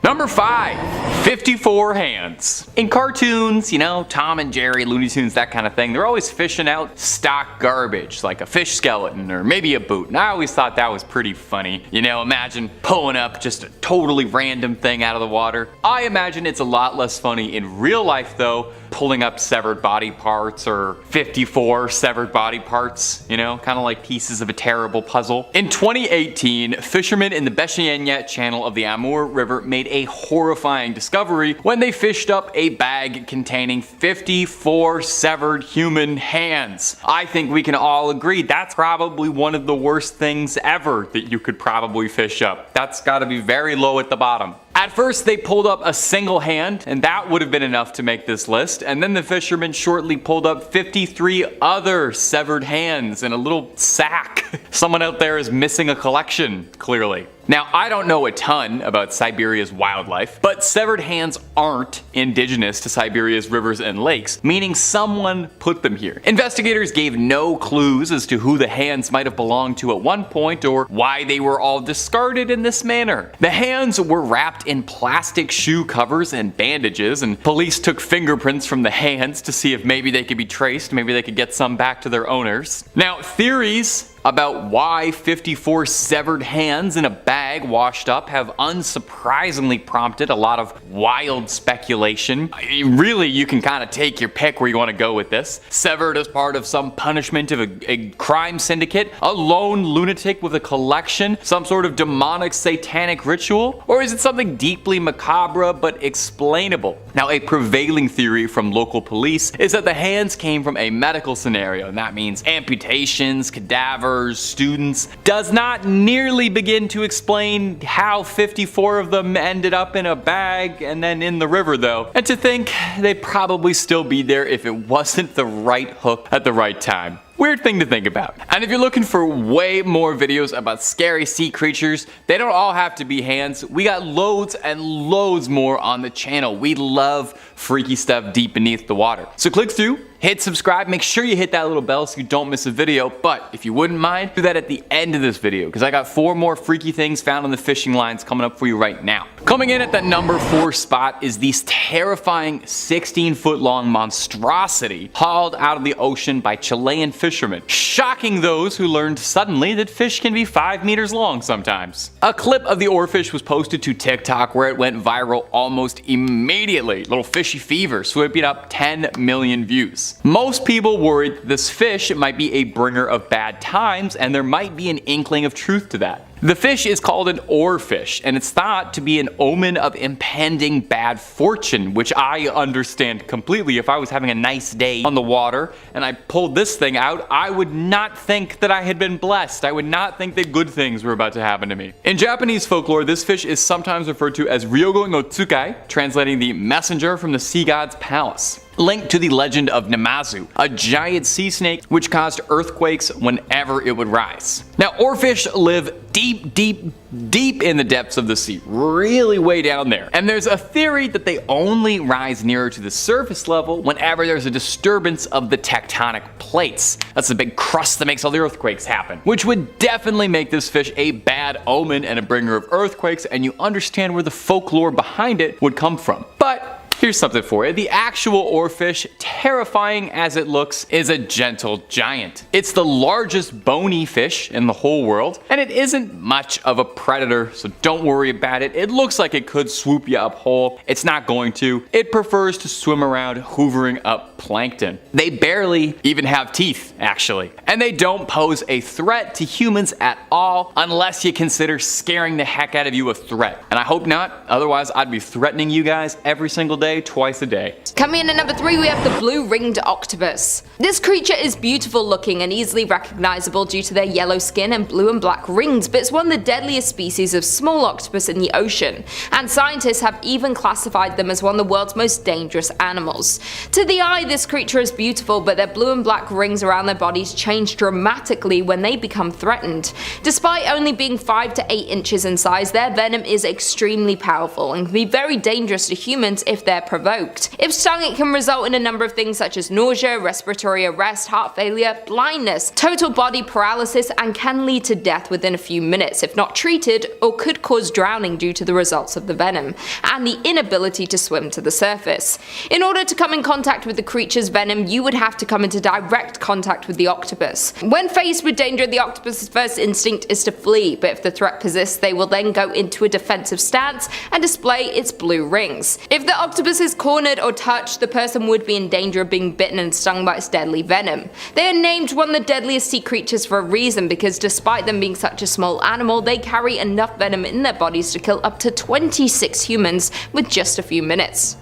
Number 5. 54 hands. In cartoons, you know, Tom and Jerry, Looney Tunes, that kind of thing, they're always fishing out stock garbage, like a fish skeleton or maybe a boot. And I always thought that was pretty funny. You know, imagine pulling up just a totally random thing out of the water. I imagine it's a lot less funny in real life though, pulling up severed body parts or 54 severed body parts, you know, kind of like pieces of a terrible puzzle. In 2018, fishermen in the Beshyenya channel of the Amur River made a horrifying discovery when they fished up a bag containing 54 severed human hands. I think we can all agree that's probably one of the worst things ever that you could probably fish up. That's gotta be very low at the bottom. At first they pulled up a single hand, and that would have been enough to make this list, and then the fishermen shortly pulled up 53 other severed hands in a little sack. Someone out there is missing a collection, clearly. Now, I don't know a ton about Siberia's wildlife, but severed hands aren't indigenous to Siberia's rivers and lakes, meaning someone put them here. Investigators gave no clues as to who the hands might have belonged to at one point or why they were all discarded in this manner. The hands were wrapped in plastic shoe covers and bandages, and police took fingerprints from the hands to see if maybe they could be traced, maybe they could get some back to their owners. Now, theories about why 54 severed hands in a bag washed up have unsurprisingly prompted a lot of wild speculation. Really, you can kind of take your pick where you want to go with this. Severed as part of some punishment of a crime syndicate, a lone lunatic with a collection, some sort of demonic satanic ritual, or is it something deeply macabre but explainable? Now, a prevailing theory from local police is that the hands came from a medical scenario, and that means amputations, cadavers, students. Does not nearly begin to explain how 54 of them ended up in a bag and then in the river though. And to think they'd probably still be there if it wasn't the right hook at the right time. Weird thing to think about. And if you're looking for way more videos about scary sea creatures, they don't all have to be hands. We got loads and loads more on the channel. We love freaky stuff deep beneath the water. So click through, hit subscribe, make sure you hit that little bell so you don't miss a video. But if you wouldn't mind, do that at the end of this video because I got 4 more freaky things found on the fishing lines coming up for you right now. Coming in at the number 4 spot is this terrifying 16-foot long monstrosity hauled out of the ocean by Chilean fishermen, shocking those who learned suddenly that fish can be 5 meters long sometimes. A clip of the Oarfish was posted to TikTok where it went viral almost immediately. Little fishy fever sweeping up 10 million views. Most people worried this fish might be a bringer of bad times, and there might be an inkling of truth to that. The fish is called an oarfish, and it's thought to be an omen of impending bad fortune, which I understand completely. If I was having a nice day on the water and I pulled this thing out, I would not think that I had been blessed. I would not think that good things were about to happen to me. In Japanese folklore, this fish is sometimes referred to as Ryogo no Tsukai, translating the messenger from the sea god's palace. Linked to the legend of Namazu, a giant sea snake which caused earthquakes whenever it would rise. Now, oarfish live deep in the depths of the sea, really way down there. And there's a theory that they only rise nearer to the surface level whenever there's a disturbance of the tectonic plates. That's the big crust that makes all the earthquakes happen, which would definitely make this fish a bad omen and a bringer of earthquakes, and you understand where the folklore behind it would come from. But here's something for you. The actual oarfish, terrifying as it looks, is a gentle giant. It's the largest bony fish in the whole world, and it isn't much of a predator, so don't worry about it. It looks like it could swoop you up whole. It's not going to. It prefers to swim around hoovering up plankton. They barely even have teeth, actually. And they don't pose a threat to humans at all, unless you consider scaring the heck out of you a threat. And I hope not, otherwise I'd be threatening you guys every single day, twice a day. Coming in at number 3, we have the blue-ringed octopus. This creature is beautiful looking and easily recognizable due to their yellow skin and blue and black rings, but it's one of the deadliest species of small octopus in the ocean, and scientists have even classified them as one of the world's most dangerous animals. To the eye, this creature is beautiful, but their blue and black rings around their bodies change dramatically when they become threatened. Despite only being 5 to 8 inches in size, their venom is extremely powerful and can be very dangerous to humans if they're provoked. If stung, it can result in a number of things such as nausea, respiratory arrest, heart failure, blindness, total body paralysis, and can lead to death within a few minutes if not treated, or could cause drowning due to the results of the venom, and the inability to swim to the surface. In order to come in contact with the creature's venom, you would have to come into direct contact with the octopus. When faced with danger, the octopus's first instinct is to flee, but if the threat persists, they will then go into a defensive stance and display its blue rings. If the octopus is cornered or touched, the person would be in danger of being bitten and stung by its deadly venom. They are named one of the deadliest sea creatures for a reason, because despite them being such a small animal, they carry enough venom in their bodies to kill up to 26 humans within just a few minutes.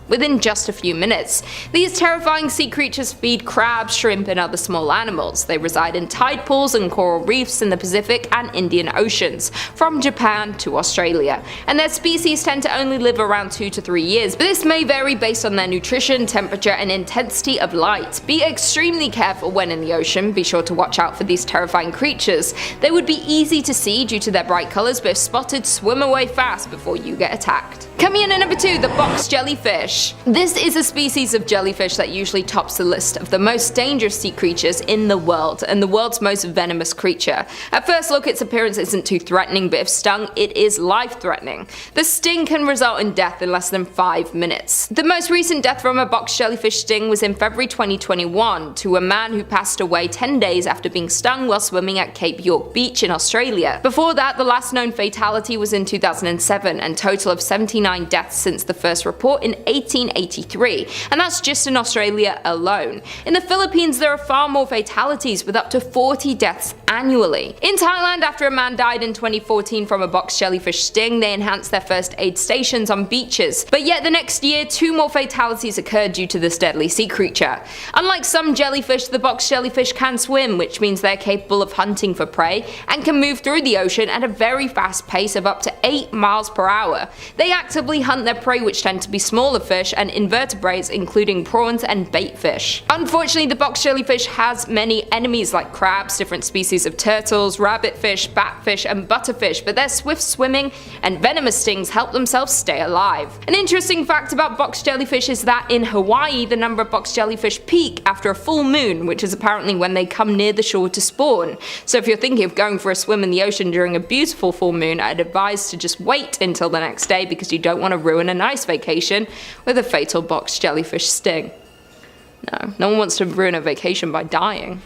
These terrifying sea creatures feed crabs, shrimp, and other small animals. They reside in tide pools and coral reefs in the Pacific and Indian Oceans, from Japan to Australia, and their species tend to only live around 2 to 3 years, but this may vary based on their nutrition, temperature, and intensity of light. Be extremely careful when in the ocean. Be sure to watch out for these terrifying creatures. They would be easy to see due to their bright colours, but if spotted, swim away fast before you get attacked. Coming in at number 2, the box jellyfish. This is a species of jellyfish that usually tops the list of the most dangerous sea creatures in the world, and the world's most venomous creature. At first look, its appearance isn't too threatening, but if stung, it is life-threatening. The sting can result in death in less than 5 minutes. The most recent death from a box jellyfish sting was in February 2021 to a man who passed away 10 days after being stung while swimming at Cape York Beach in Australia. Before that, the last known fatality was in 2007, and total of 79 deaths since the first report in 1883, and that's just in Australia alone. In the Philippines, there are far more fatalities, with up to 40 deaths annually. In Thailand, after a man died in 2014 from a box jellyfish sting, they enhanced their first aid stations on beaches, but yet the next year 2 more fatalities occurred due to this deadly sea creature. Unlike some jellyfish, the box jellyfish can swim, which means they're capable of hunting for prey and can move through the ocean at a very fast pace of up to 8 miles per hour. They actively hunt their prey, which tend to be smaller fish and invertebrates, including prawns and bait fish. Unfortunately, the box jellyfish has many enemies like crabs, different species of turtles, rabbitfish, batfish, and butterfish, but their swift swimming and venomous stings help themselves stay alive. An interesting fact about box jellyfish is that in Hawaii, the number of box jellyfish peak after a full moon, which is apparently when they come near the shore to spawn. So if you're thinking of going for a swim in the ocean during a beautiful full moon, I'd advise to just wait until the next day, because you don't want to ruin a nice vacation with a fatal box jellyfish sting. No one wants to ruin a vacation by dying.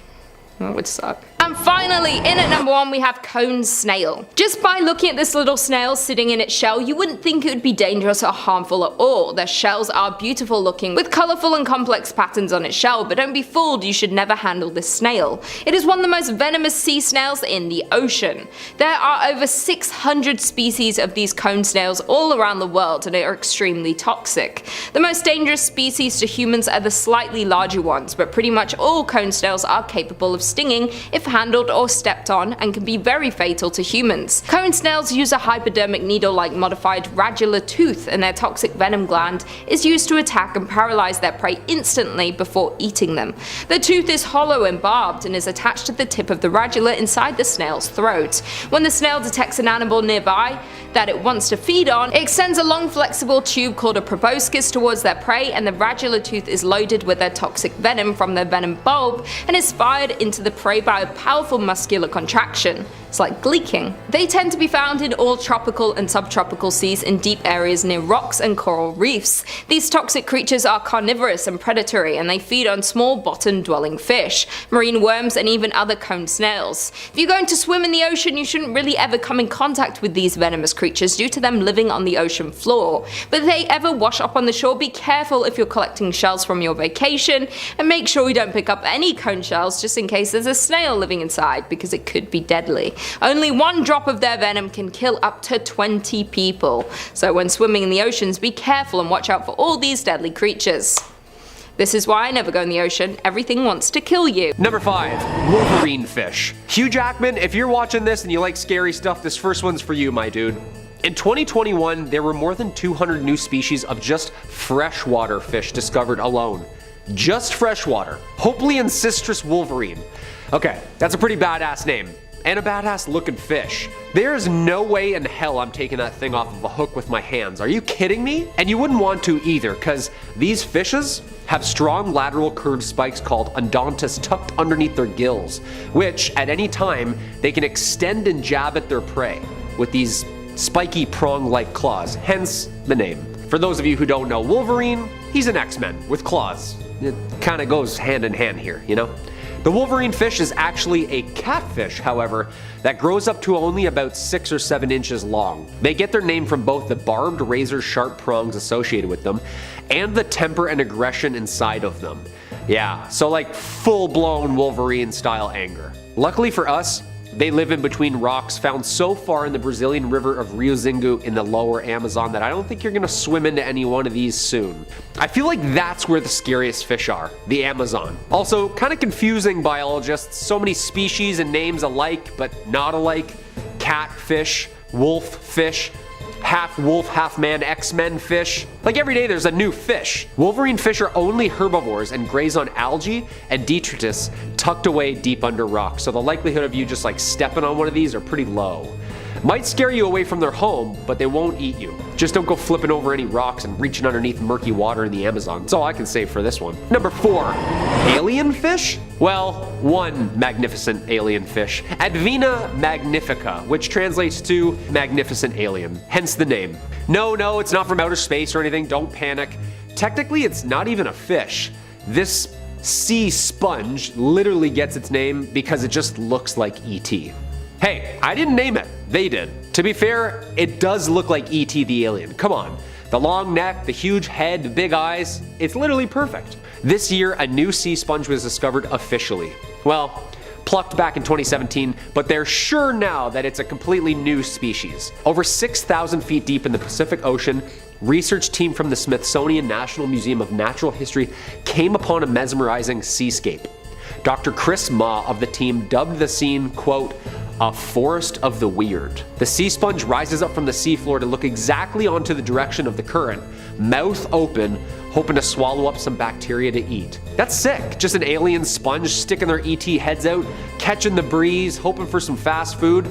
That would suck. And finally, in at number 1, we have cone snail. Just by looking at this little snail sitting in its shell, you wouldn't think it would be dangerous or harmful at all. Their shells are beautiful looking, with colourful and complex patterns on its shell, but don't be fooled, you should never handle this snail. It is one of the most venomous sea snails in the ocean. There are over 600 species of these cone snails all around the world, and they are extremely toxic. The most dangerous species to humans are the slightly larger ones, but pretty much all cone snails are capable of stinging if handled or stepped on, and can be very fatal to humans. Cone snails use a hypodermic needle-like modified radula tooth, and their toxic venom gland is used to attack and paralyze their prey instantly before eating them. The tooth is hollow and barbed and is attached to the tip of the radula inside the snail's throat. When the snail detects an animal nearby that it wants to feed on, it extends a long flexible tube called a proboscis towards their prey, and the radula tooth is loaded with their toxic venom from their venom bulb and is fired into the prey by a powerful muscular contraction. It's like gleeking. They tend to be found in all tropical and subtropical seas in deep areas near rocks and coral reefs. These toxic creatures are carnivorous and predatory, and they feed on small bottom-dwelling fish, marine worms, and even other cone snails. If you're going to swim in the ocean, you shouldn't really ever come in contact with these venomous creatures due to them living on the ocean floor. But if they ever wash up on the shore, be careful if you're collecting shells from your vacation, and make sure you don't pick up any cone shells just in case there's a snail living inside, because it could be deadly. Only 1 drop of their venom can kill up to 20 people. So when swimming in the oceans, be careful and watch out for all these deadly creatures. This is why I never go in the ocean. Everything wants to kill you. Number 5, Wolverine fish. Hugh Jackman, if you're watching this and you like scary stuff, this first one's for you, my dude. In 2021, there were more than 200 new species of just freshwater fish discovered alone. Just freshwater. Hopefully ancestris Wolverine. Okay, that's a pretty badass name. and a badass looking fish. There is no way in hell I'm taking that thing off of a hook with my hands. Are you kidding me? And you wouldn't want to either, because these fishes have strong lateral curved spikes called endontus tucked underneath their gills, which at any time they can extend and jab at their prey with these spiky prong-like claws, hence the name. For those of you who don't know Wolverine, he's an X-Men with claws. It kind of goes hand in hand here, you know? The Wolverine fish is actually a catfish, however, that grows up to only about 6 or 7 inches long. They get their name from both the barbed razor-sharp prongs associated with them and the temper and aggression inside of them. Yeah, so like full-blown Wolverine-style anger. Luckily for us, they live in between rocks found so far in the Brazilian river of Rio Xingu in the lower Amazon that I don't think you're gonna swim into any one of these soon. I feel like that's where the scariest fish are, the Amazon. Also, kind of confusing biologists, so many species and names alike but not alike. Catfish, wolffish, half wolf, half man, X-Men fish. Like every day there's a new fish. Wolverine fish are only herbivores and graze on algae and detritus tucked away deep under rocks, so the likelihood of you just like stepping on one of these are pretty low. Might scare you away from their home, but they won't eat you. Just don't go flipping over any rocks and reaching underneath murky water in the Amazon. That's all I can say for this one. Number 4, alien fish? Well, one magnificent alien fish, Advena magnifica, which translates to magnificent alien, hence the name. No, it's not from outer space or anything, don't panic. Technically, it's not even a fish. This sea sponge literally gets its name because it just looks like E.T. Hey, I didn't name it, they did. To be fair, it does look like E.T. the alien, come on. The long neck, the huge head, the big eyes, it's literally perfect. This year, a new sea sponge was discovered officially. Well, plucked back in 2017, but they're sure now that it's a completely new species. Over 6,000 feet deep in the Pacific Ocean, research team from the Smithsonian National Museum of Natural History came upon a mesmerizing seascape. Dr. Chris Ma of the team dubbed the scene, quote, a forest of the weird. The sea sponge rises up from the seafloor to look exactly onto the direction of the current, mouth open, hoping to swallow up some bacteria to eat. That's sick, just an alien sponge sticking their ET heads out, catching the breeze, hoping for some fast food.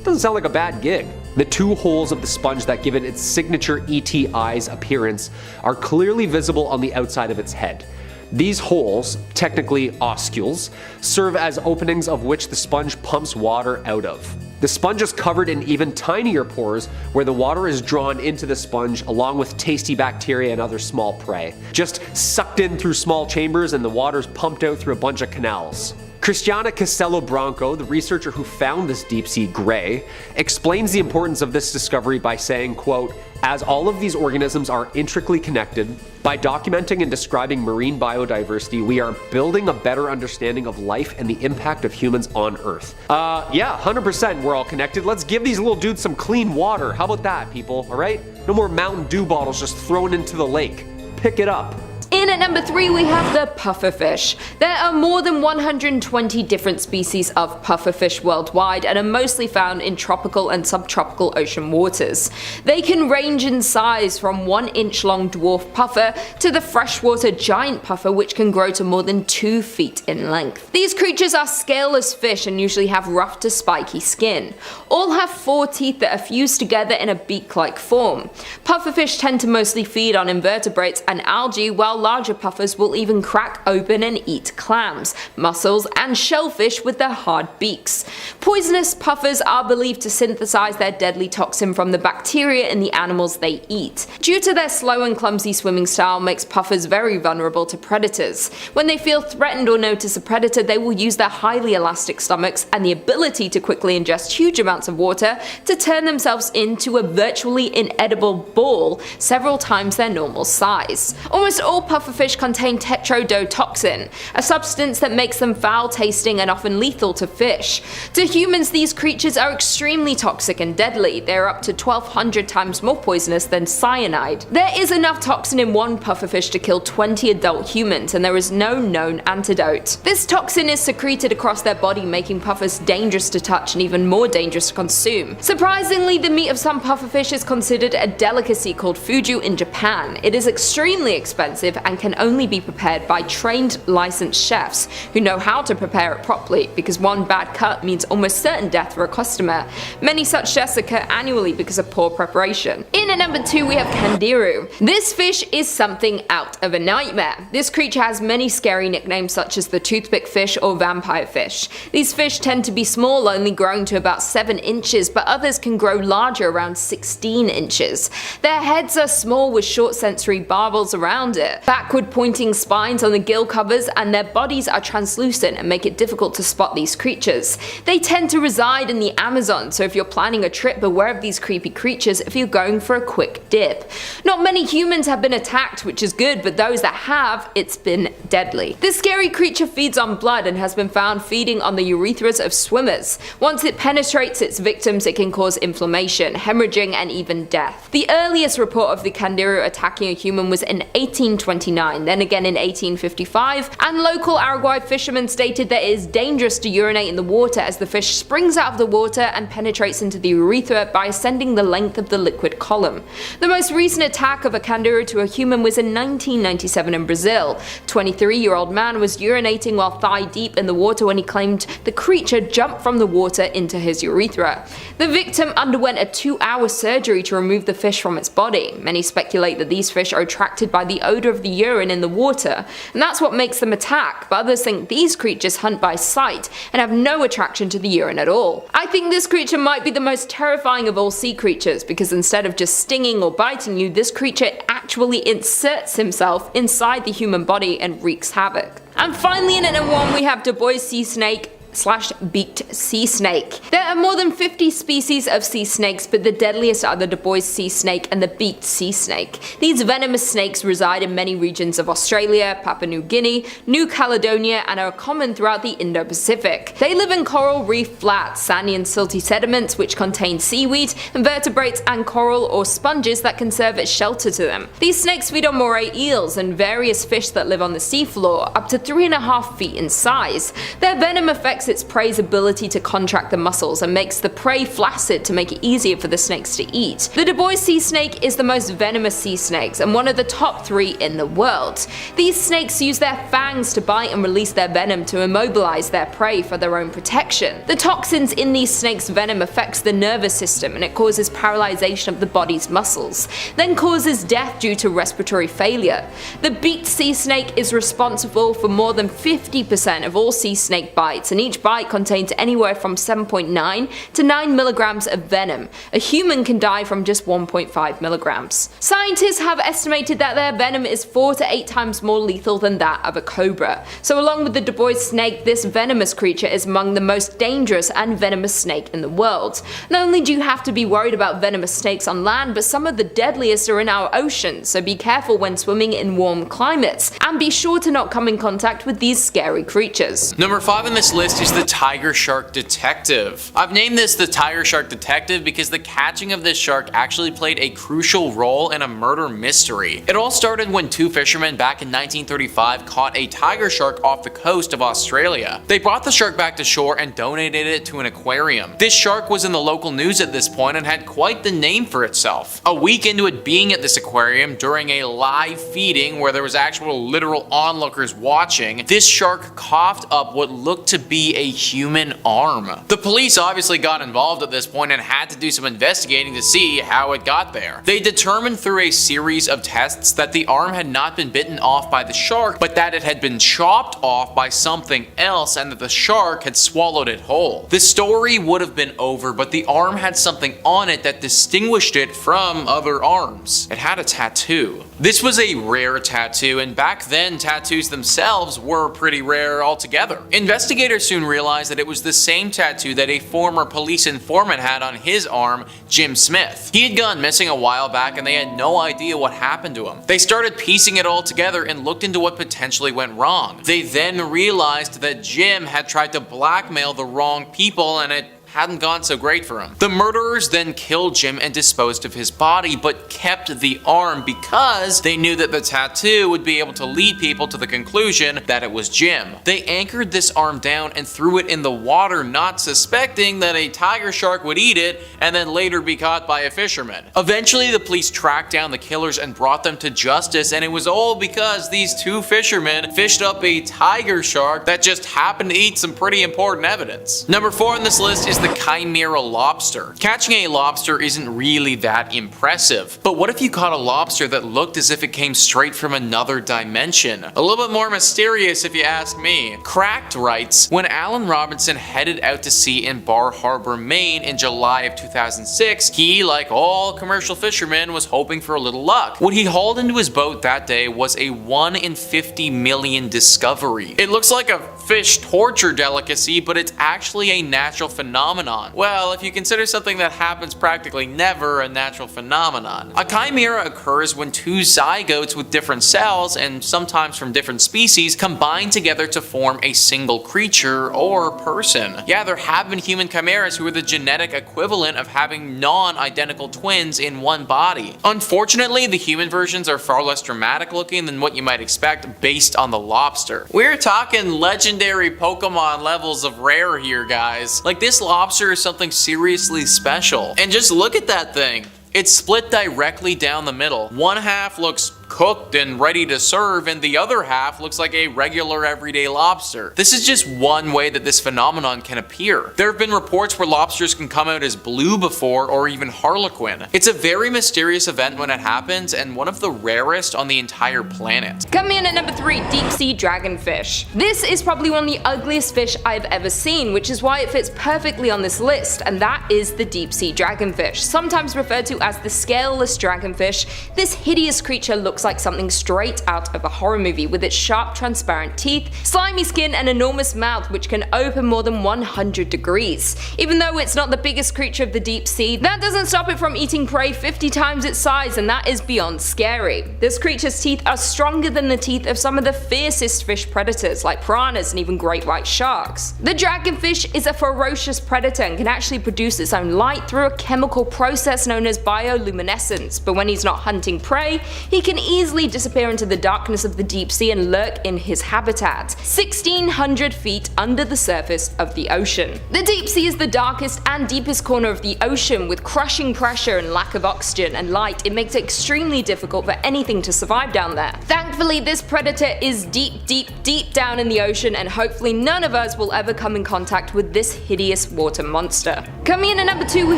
Doesn't sound like a bad gig. The 2 holes of the sponge that give it its signature ET eyes appearance are clearly visible on the outside of its head. These holes, technically oscules, serve as openings of which the sponge pumps water out of. The sponge is covered in even tinier pores where the water is drawn into the sponge along with tasty bacteria and other small prey. Just sucked in through small chambers and the water's pumped out through a bunch of canals. Cristiana Castello Branco, the researcher who found this deep-sea gray, explains the importance of this discovery by saying, quote, as all of these organisms are intricately connected, by documenting and describing marine biodiversity, we are building a better understanding of life and the impact of humans on Earth. Yeah, 100% we're all connected. Let's give these little dudes some clean water. How about that, people, all right? No more Mountain Dew bottles just thrown into the lake. Pick it up. In at number 3 we have the pufferfish. There are more than 120 different species of pufferfish worldwide and are mostly found in tropical and subtropical ocean waters. They can range in size from 1-inch long dwarf puffer to the freshwater giant puffer, which can grow to more than 2 feet in length. These creatures are scaleless fish and usually have rough to spiky skin. All have 4 teeth that are fused together in a beak-like form. Pufferfish tend to mostly feed on invertebrates and algae, while larger puffers will even crack open and eat clams, mussels, and shellfish with their hard beaks. Poisonous puffers are believed to synthesize their deadly toxin from the bacteria in the animals they eat. Due to their slow and clumsy swimming style makes puffers very vulnerable to predators. When they feel threatened or notice a predator, they will use their highly elastic stomachs and the ability to quickly ingest huge amounts of water to turn themselves into a virtually inedible ball several times their normal size. Almost all pufferfish contain tetrodotoxin, a substance that makes them foul-tasting and often lethal to fish. To humans, these creatures are extremely toxic and deadly. They are up to 1,200 times more poisonous than cyanide. There is enough toxin in one pufferfish to kill 20 adult humans, and there is no known antidote. This toxin is secreted across their body, making puffers dangerous to touch and even more dangerous to consume. Surprisingly, the meat of some pufferfish is considered a delicacy called fuju in Japan. It is extremely expensive and can only be prepared by trained licensed chefs who know how to prepare it properly, because one bad cut means almost certain death for a customer. Many such deaths occur annually because of poor preparation. In at number 2 we have candiru. This fish is something out of a nightmare. This creature has many scary nicknames such as the toothpick fish or vampire fish. These fish tend to be small, only growing to about 7 inches, but others can grow larger, around 16 inches. Their heads are small with short sensory barbels around it, backward pointing spines on the gill covers, and their bodies are translucent and make it difficult to spot these creatures. They tend to reside in the Amazon, so if you're planning a trip, beware of these creepy creatures if you're going for a quick dip. Not many humans have been attacked, which is good, but those that have, it's been deadly. This scary creature feeds on blood and has been found feeding on the urethras of swimmers. Once it penetrates its victims, it can cause inflammation, hemorrhaging, and even death. The earliest report of the candiru attacking a human was in 1829, then again in 1855, and local Paraguay fishermen stated that it is dangerous to urinate in the water as the fish springs out of the water and penetrates into the urethra by ascending the length of the liquid column. The most recent attack of a candiru to a human was in 1997 in Brazil. 23-year-old man was urinating while thigh deep in the water when he claimed the creature jumped from the water into his urethra. The victim underwent a 2-hour surgery to remove the fish from its body. Many speculate that these fish are attracted by the odor of the urine in the water, and that's what makes them attack, but others think these creatures hunt by sight and have no attraction to the urine at all. I think this creature might be the most terrifying of all sea creatures, because instead of just stinging or biting you, this creature actually inserts himself inside the human body and wreaks havoc. And finally, in at number 1 we have Du Bois sea snake / beaked sea snake. There are more than 50 species of sea snakes, but the deadliest are the Du Bois sea snake and the beaked sea snake. These venomous snakes reside in many regions of Australia, Papua New Guinea, New Caledonia, and are common throughout the Indo-Pacific. They live in coral reef flats, sandy and silty sediments which contain seaweed, invertebrates, and coral or sponges that can serve as shelter to them. These snakes feed on moray eels and various fish that live on the seafloor, up to 3.5 feet in size. Their venom affects its prey's ability to contract the muscles and makes the prey flaccid to make it easier for the snakes to eat. The Du Bois sea snake is the most venomous sea snakes and one of the top 3 in the world. These snakes use their fangs to bite and release their venom to immobilize their prey for their own protection. The toxins in these snakes' venom affects the nervous system and it causes paralyzation of the body's muscles, then causes death due to respiratory failure. The beaked sea snake is responsible for more than 50% of all sea snake bites, and each bite contains anywhere from 7.9 to 9 milligrams of venom. A human can die from just 1.5 milligrams. Scientists have estimated that their venom is 4 to 8 times more lethal than that of a cobra. So along with the Du Bois snake, this venomous creature is among the most dangerous and venomous snake in the world. Not only do you have to be worried about venomous snakes on land, but some of the deadliest are in our oceans, so be careful when swimming in warm climates, and be sure to not come in contact with these scary creatures. Number 5 on this list is the tiger shark detective. I've named this the tiger shark detective because the catching of this shark actually played a crucial role in a murder mystery. It all started when 2 fishermen back in 1935 caught a tiger shark off the coast of Australia. They brought the shark back to shore and donated it to an aquarium. This shark was in the local news at this point and had quite the name for itself. A week into it being at this aquarium during a live feeding where there was actual literal onlookers watching, this shark coughed up what looked to be a human arm. The police obviously got involved at this point and had to do some investigating to see how it got there. They determined through a series of tests that the arm had not been bitten off by the shark, but that it had been chopped off by something else and that the shark had swallowed it whole. The story would have been over, but the arm had something on it that distinguished it from other arms. It had a tattoo. This was a rare tattoo, and back then tattoos themselves were pretty rare altogether. Investigators soon realized that it was the same tattoo that a former police informant had on his arm, Jim Smith. He had gone missing a while back and they had no idea what happened to him. They started piecing it all together and looked into what potentially went wrong. They then realized that Jim had tried to blackmail the wrong people and it hadn't gone so great for him. The murderers then killed Jim and disposed of his body, but kept the arm because they knew that the tattoo would be able to lead people to the conclusion that it was Jim. They anchored this arm down and threw it in the water, not suspecting that a tiger shark would eat it and then later be caught by a fisherman. Eventually, the police tracked down the killers and brought them to justice, and it was all because these two fishermen fished up a tiger shark that just happened to eat some pretty important evidence. Number 4 on this list is the chimera lobster. Catching a lobster isn't really that impressive, but what if you caught a lobster that looked as if it came straight from another dimension? A little bit more mysterious if you ask me. Cracked writes, when Alan Robinson headed out to sea in Bar Harbor, Maine in July of 2006, he, like all commercial fishermen, was hoping for a little luck. What he hauled into his boat that day was a 1 in 50 million discovery. It looks like a fish torture delicacy, but it's actually a natural phenomenon. Well, if you consider something that happens practically never a natural phenomenon. A chimera occurs when two zygotes with different cells, and sometimes from different species, combine together to form a single creature or person. Yeah, there have been human chimeras who are the genetic equivalent of having non-identical twins in one body. Unfortunately, the human versions are far less dramatic looking than what you might expect based on the lobster. We're talking legendary Pokemon levels of rare here, guys. Like, this lobster is something seriously special. And just look at that thing. It's split directly down the middle. One half looks cooked and ready to serve, and the other half looks like a regular everyday lobster. This is just one way that this phenomenon can appear. There have been reports where lobsters can come out as blue before, or even harlequin. It's a very mysterious event when it happens, and one of the rarest on the entire planet. Coming in at number 3, deep sea dragonfish. This is probably one of the ugliest fish I've ever seen, which is why it fits perfectly on this list, and that is the deep sea dragonfish. Sometimes referred to as the scaleless dragonfish, this hideous creature looks like something straight out of a horror movie, with its sharp transparent teeth, slimy skin and enormous mouth which can open more than 100 degrees. Even though it's not the biggest creature of the deep sea, that doesn't stop it from eating prey 50 times its size, and that is beyond scary. This creature's teeth are stronger than the teeth of some of the fiercest fish predators like piranhas and even great white sharks. The dragonfish is a ferocious predator and can actually produce its own light through a chemical process known as bioluminescence, but when he's not hunting prey, he can easily disappear into the darkness of the deep sea and lurk in his habitat, 1,600 feet under the surface of the ocean. The deep sea is the darkest and deepest corner of the ocean, with crushing pressure and lack of oxygen and light. It makes it extremely difficult for anything to survive down there. Thankfully, this predator is deep down in the ocean, and hopefully none of us will ever come in contact with this hideous water monster. Coming in at number 2, we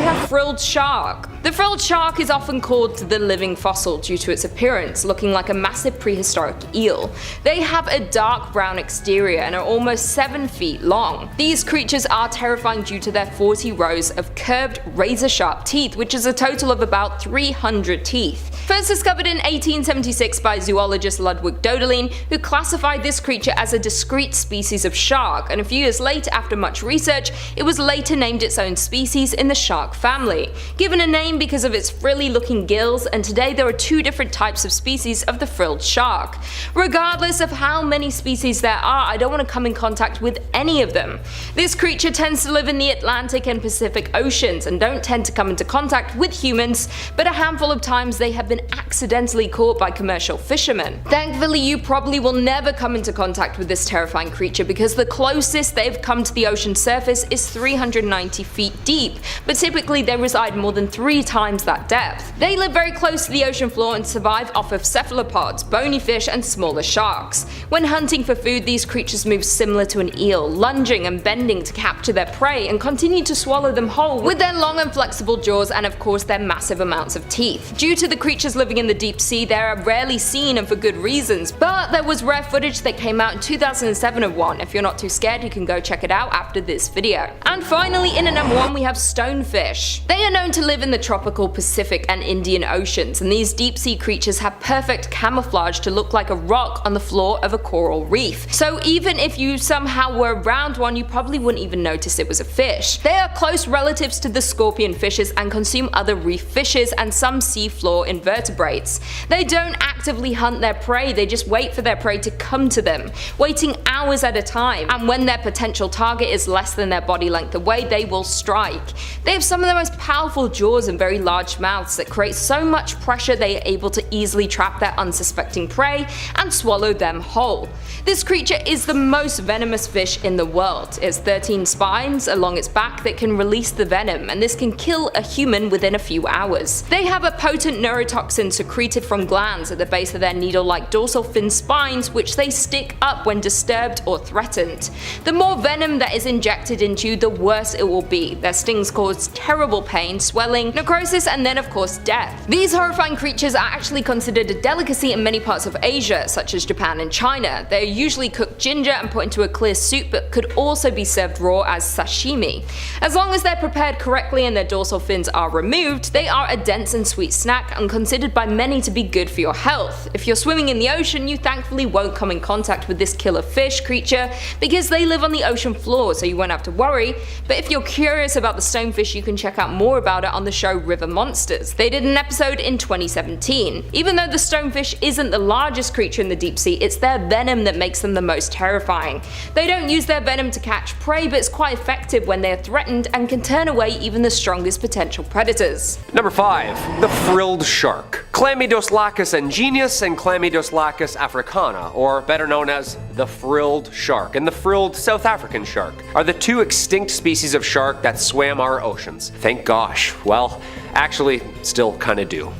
have frilled shark. The frilled shark is often called the living fossil due to its appearance, looking like a massive prehistoric eel. They have a dark brown exterior and are almost 7 feet long. These creatures are terrifying due to their 40 rows of curved, razor-sharp teeth, which is a total of about 300 teeth. First discovered in 1876 by zoologist Ludwig Dodelin, who classified this creature as a discrete species of shark, and a few years later, after much research, it was later named its own species in the shark family, given a name because of its frilly looking gills, and today there are 2 different types of species of the frilled shark. Regardless of how many species there are, I don't want to come in contact with any of them. This creature tends to live in the Atlantic and Pacific Oceans and don't tend to come into contact with humans, but a handful of times they have been accidentally caught by commercial fishermen. Thankfully, you probably will never come into contact with this terrifying creature because the closest they've come to the ocean surface is 390 feet deep, but typically they reside more than 3 times that depth. They live very close to the ocean floor and survive off of cephalopods, bony fish and smaller sharks. When hunting for food, these creatures move similar to an eel, lunging and bending to capture their prey and continue to swallow them whole with their long and flexible jaws and of course their massive amounts of teeth. Due to the creatures living in the deep sea, they are rarely seen and for good reasons, but there was rare footage that came out in 2007 of one. If you're not too scared, you can go check it out after this video. And finally, in at number 1 we have stonefish. They are known to live in the tropical Pacific and Indian Oceans, and these deep sea creatures have perfect camouflage to look like a rock on the floor of a coral reef. So even if you somehow were around one, you probably wouldn't even notice it was a fish. They are close relatives to the scorpion fishes and consume other reef fishes and some seafloor invertebrates. They don't actively hunt their prey, they just wait for their prey to come to them, waiting hours at a time, and when their potential target is less than their body length away, they will strike. like. They have some of the most powerful jaws and very large mouths that create so much pressure they are able to easily trap their unsuspecting prey and swallow them whole. This creature is the most venomous fish in the world. It has 13 spines along its back that can release the venom, and this can kill a human within a few hours. They have a potent neurotoxin secreted from glands at the base of their needle-like dorsal fin spines, which they stick up when disturbed or threatened. The more venom that is injected into you, the worse it will be. Their stings cause terrible pain, swelling, necrosis, and then of course death. These horrifying creatures are actually considered a delicacy in many parts of Asia, such as Japan and China. They are usually cooked ginger and put into a clear soup, but could also be served raw as sashimi. As long as they're prepared correctly and their dorsal fins are removed, they are a dense and sweet snack and considered by many to be good for your health. If you're swimming in the ocean, you thankfully won't come in contact with this killer fish creature because they live on the ocean floor, so you won't have to worry. But if you're curious about the stonefish, you can check out more about it on the show River Monsters. They did an episode in 2017. Even though the stonefish isn't the largest creature in the deep sea, it's their venom that makes them the most terrifying. They don't use their venom to catch prey, but it's quite effective when they are threatened and can turn away even the strongest potential predators. Number 5. The frilled shark. Chlamydoslacus ingenius and Chlamydoslacus africana, or better known as the frilled shark and the frilled South African shark, are the two extinct species of shark that swam our oceans. Thank gosh. Well, actually, still kinda do.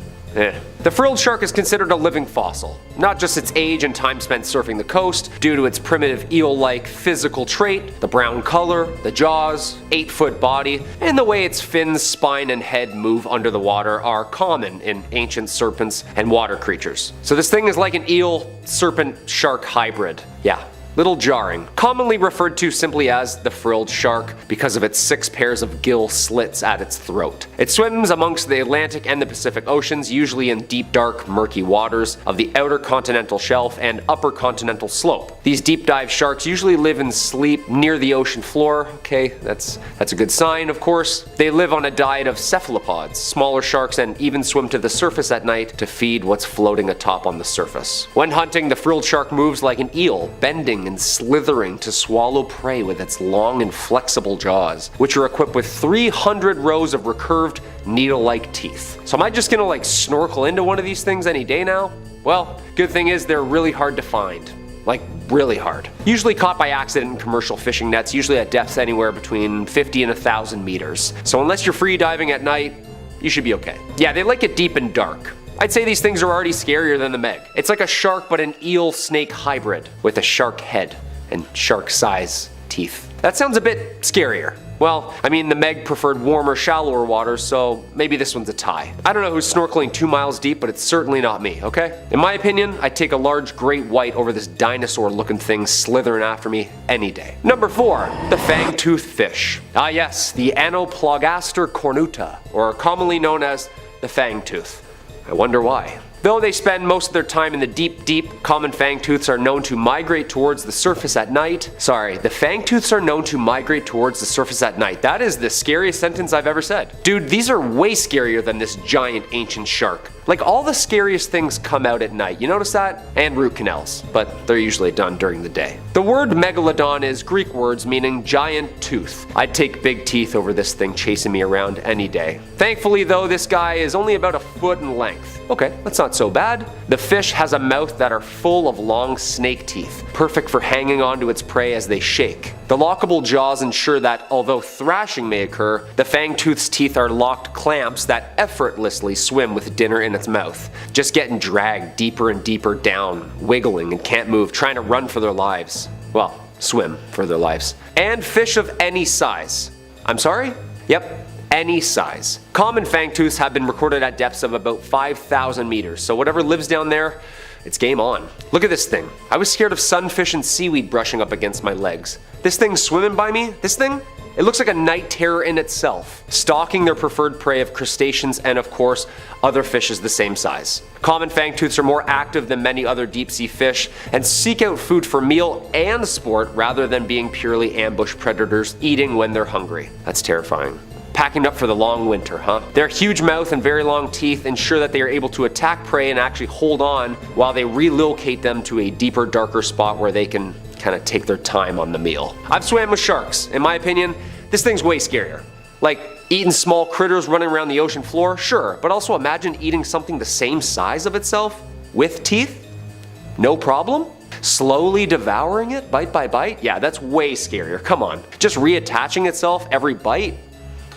The frilled shark is considered a living fossil, not just its age and time spent surfing the coast, due to its primitive eel-like physical trait, the brown color, the jaws, 8-foot body, and the way its fins, spine, and head move under the water are common in ancient serpents and water creatures. So this thing is like an eel-serpent-shark hybrid. Yeah. Little jarring, commonly referred to simply as the frilled shark because of its 6 pairs of gill slits at its throat. It swims amongst the Atlantic and the Pacific Oceans, usually in deep, dark, murky waters of the outer continental shelf and upper continental slope. These deep dive sharks usually live and sleep near the ocean floor. Okay, that's a good sign, of course. They live on a diet of cephalopods, smaller sharks, and even swim to the surface at night to feed what's floating atop on the surface. When hunting, the frilled shark moves like an eel, bending and slithering to swallow prey with its long and flexible jaws, which are equipped with 300 rows of recurved needle-like teeth. So am I just gonna snorkel into one of these things any day now? Well, good thing is they're really hard to find. Like, really hard. Usually caught by accident in commercial fishing nets, usually at depths anywhere between 50 and 1,000 meters. So unless you're free diving at night, you should be okay. Yeah, they like it deep and dark. I'd say these things are already scarier than the Meg. It's like a shark but an eel-snake hybrid with a shark head and shark-size teeth. That sounds a bit scarier. Well, I mean, the Meg preferred warmer, shallower waters, so maybe this one's a tie. I don't know who's snorkeling 2 miles deep, but it's certainly not me, okay? In my opinion, I'd take a large great white over this dinosaur-looking thing slithering after me any day. Number 4. The Fangtooth fish. Ah yes, the Anoplogaster cornuta, or commonly known as the Fangtooth. I wonder why. Though they spend most of their time in the deep, common fangtooths are known to migrate towards the surface at night. Sorry, the fangtooths are known to migrate towards the surface at night. That is the scariest sentence I've ever said. Dude, these are way scarier than this giant ancient shark. Like, all the scariest things come out at night, you notice that? And root canals, but they're usually done during the day. The word megalodon is Greek words meaning giant tooth. I'd take big teeth over this thing chasing me around any day. Thankfully though, this guy is only about 1 foot in length. Okay, that's not so bad. The fish has a mouth that are full of long snake teeth, perfect for hanging onto its prey as they shake. The lockable jaws ensure that, although thrashing may occur, the fangtooth's teeth are locked clamps that effortlessly swim with dinner in its mouth, just getting dragged deeper and deeper down, wiggling and can't move, trying to run for their lives. Well, swim for their lives. And fish of any size. I'm sorry? Yep. Any size. Common fangtooths have been recorded at depths of about 5,000 meters, so whatever lives down there, it's game on. Look at this thing. I was scared of sunfish and seaweed brushing up against my legs. This thing swimming by me, this thing? It looks like a night terror in itself, stalking their preferred prey of crustaceans and, of course, other fishes the same size. Common fangtooths are more active than many other deep-sea fish and seek out food for meal and sport rather than being purely ambush predators eating when they're hungry. That's terrifying. Packing up for the long winter, huh? Their huge mouth and very long teeth ensure that they are able to attack prey and actually hold on while they relocate them to a deeper, darker spot where they can kind of take their time on the meal. I've swam with sharks. In my opinion, this thing's way scarier. Like, eating small critters running around the ocean floor? Sure, but also imagine eating something the same size of itself with teeth? No problem? Slowly devouring it, bite by bite? Yeah, that's way scarier, come on. Just reattaching itself every bite?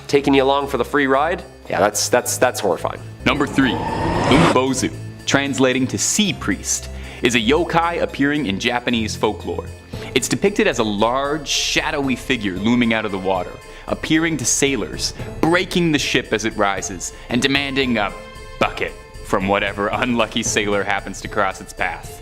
Taking you along for the free ride? Yeah, that's horrifying. Number 3. Umibozu, translating to sea priest, is a yokai appearing in Japanese folklore. It's depicted as a large, shadowy figure looming out of the water, appearing to sailors, breaking the ship as it rises, and demanding a bucket from whatever unlucky sailor happens to cross its path.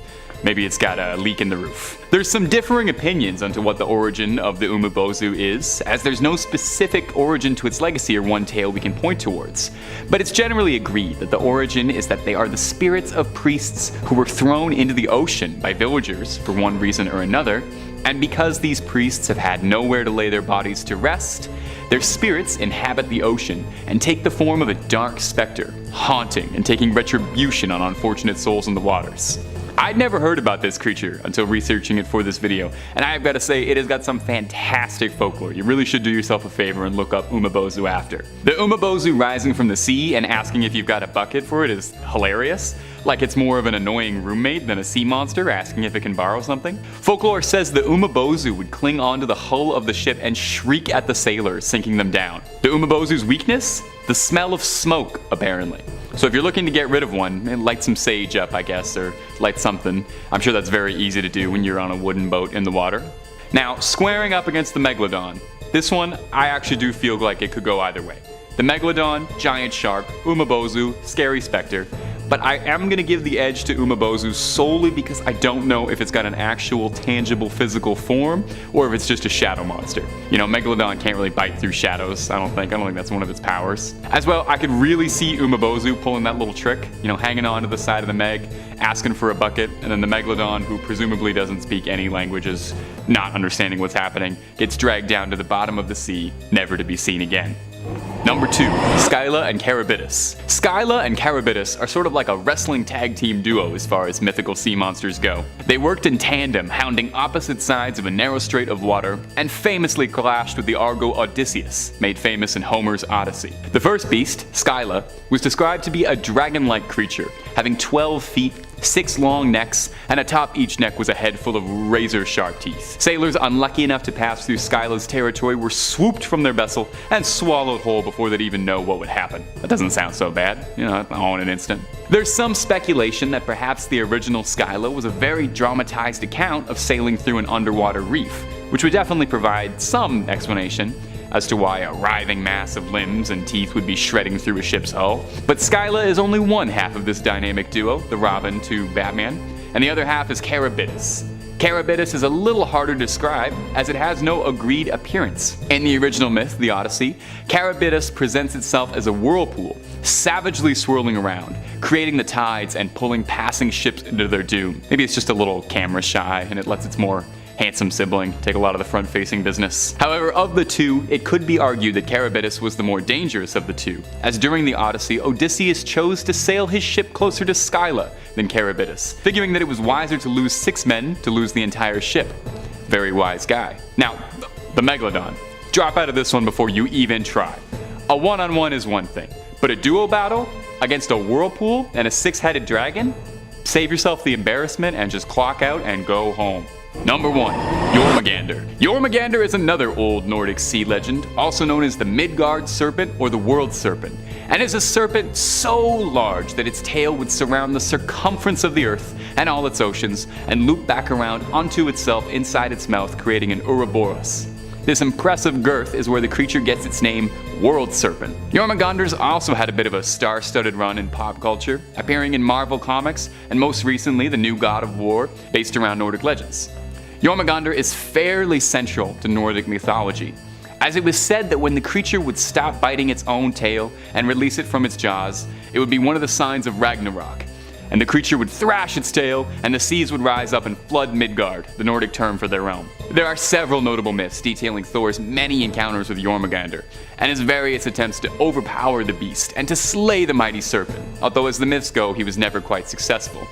Maybe it's got a leak in the roof. There's some differing opinions onto what the origin of the Umibozu is, as there's no specific origin to its legacy or one tale we can point towards. But it's generally agreed that the origin is that they are the spirits of priests who were thrown into the ocean by villagers for one reason or another, and because these priests have had nowhere to lay their bodies to rest, their spirits inhabit the ocean and take the form of a dark specter, haunting and taking retribution on unfortunate souls in the waters. I'd never heard about this creature until researching it for this video, and I've got to say it has got some fantastic folklore. You really should do yourself a favor and look up Umibozu after. The Umibozu rising from the sea and asking if you've got a bucket for it is hilarious. Like it's more of an annoying roommate than a sea monster asking if it can borrow something. Folklore says the Umibozu would cling onto the hull of the ship and shriek at the sailors, sinking them down. The Umibozu's weakness? The smell of smoke, apparently. So if you're looking to get rid of one, light some sage up, I guess, or light something. I'm sure that's very easy to do when you're on a wooden boat in the water. Now, squaring up against the Megalodon. This one, I actually do feel like it could go either way. The Megalodon, giant shark, Umibozu, scary specter. But I am going to give the edge to Umibozu solely because I don't know if it's got an actual tangible physical form or if it's just a shadow monster. You know, Megalodon can't really bite through shadows, I don't think that's one of its powers. As well, I could really see Umibozu pulling that little trick, you know, hanging on to the side of the Meg, asking for a bucket, and then the Megalodon, who presumably doesn't speak any languages, not understanding what's happening, gets dragged down to the bottom of the sea, never to be seen again. Number 2. Scylla and Charybdis. Scylla and Charybdis are sort of like a wrestling tag team duo as far as mythical sea monsters go. They worked in tandem, hounding opposite sides of a narrow strait of water, and famously clashed with the Argo Odysseus, made famous in Homer's Odyssey. The first beast, Scylla, was described to be a dragon-like creature, having 12 feet, 6 long necks, and atop each neck was a head full of razor-sharp teeth. Sailors unlucky enough to pass through Scylla's territory were swooped from their vessel and swallowed whole before they'd even know what would happen. That doesn't sound so bad, you know, all in an instant. There's some speculation that perhaps the original Scylla was a very dramatized account of sailing through an underwater reef, which would definitely provide some explanation as to why a writhing mass of limbs and teeth would be shredding through a ship's hull. But Scylla is only one half of this dynamic duo, the Robin to Batman, and the other half is Charybdis. Charybdis is a little harder to describe, as it has no agreed appearance. In the original myth, the Odyssey, Charybdis presents itself as a whirlpool, savagely swirling around, creating the tides and pulling passing ships into their doom. Maybe it's just a little camera shy, and it lets its more handsome sibling take a lot of the front-facing business. However, of the two, it could be argued that Charybdis was the more dangerous of the two, as during the Odyssey, Odysseus chose to sail his ship closer to Scylla than Charybdis, figuring that it was wiser to lose 6 men to lose the entire ship. Very wise guy. Now, the Megalodon. Drop out of this one before you even try. A one-on-one is one thing, but a duo battle against a whirlpool and a 6-headed dragon? Save yourself the embarrassment and just clock out and go home. Number 1. Jormungandr. Jormungandr is another old Nordic sea legend, also known as the Midgard serpent or the world serpent, and is a serpent so large that its tail would surround the circumference of the earth and all its oceans and loop back around onto itself inside its mouth, creating an Ouroboros. This impressive girth is where the creature gets its name, World Serpent. Jormungandr's also had a bit of a star-studded run in pop culture, appearing in Marvel Comics and most recently the new God of War, based around Nordic legends. Jormungandr is fairly central to Nordic mythology, as it was said that when the creature would stop biting its own tail and release it from its jaws, it would be one of the signs of Ragnarok, and the creature would thrash its tail and the seas would rise up and flood Midgard, the Nordic term for their realm. There are several notable myths detailing Thor's many encounters with Jormungandr, and his various attempts to overpower the beast and to slay the mighty serpent, although as the myths go, he was never quite successful.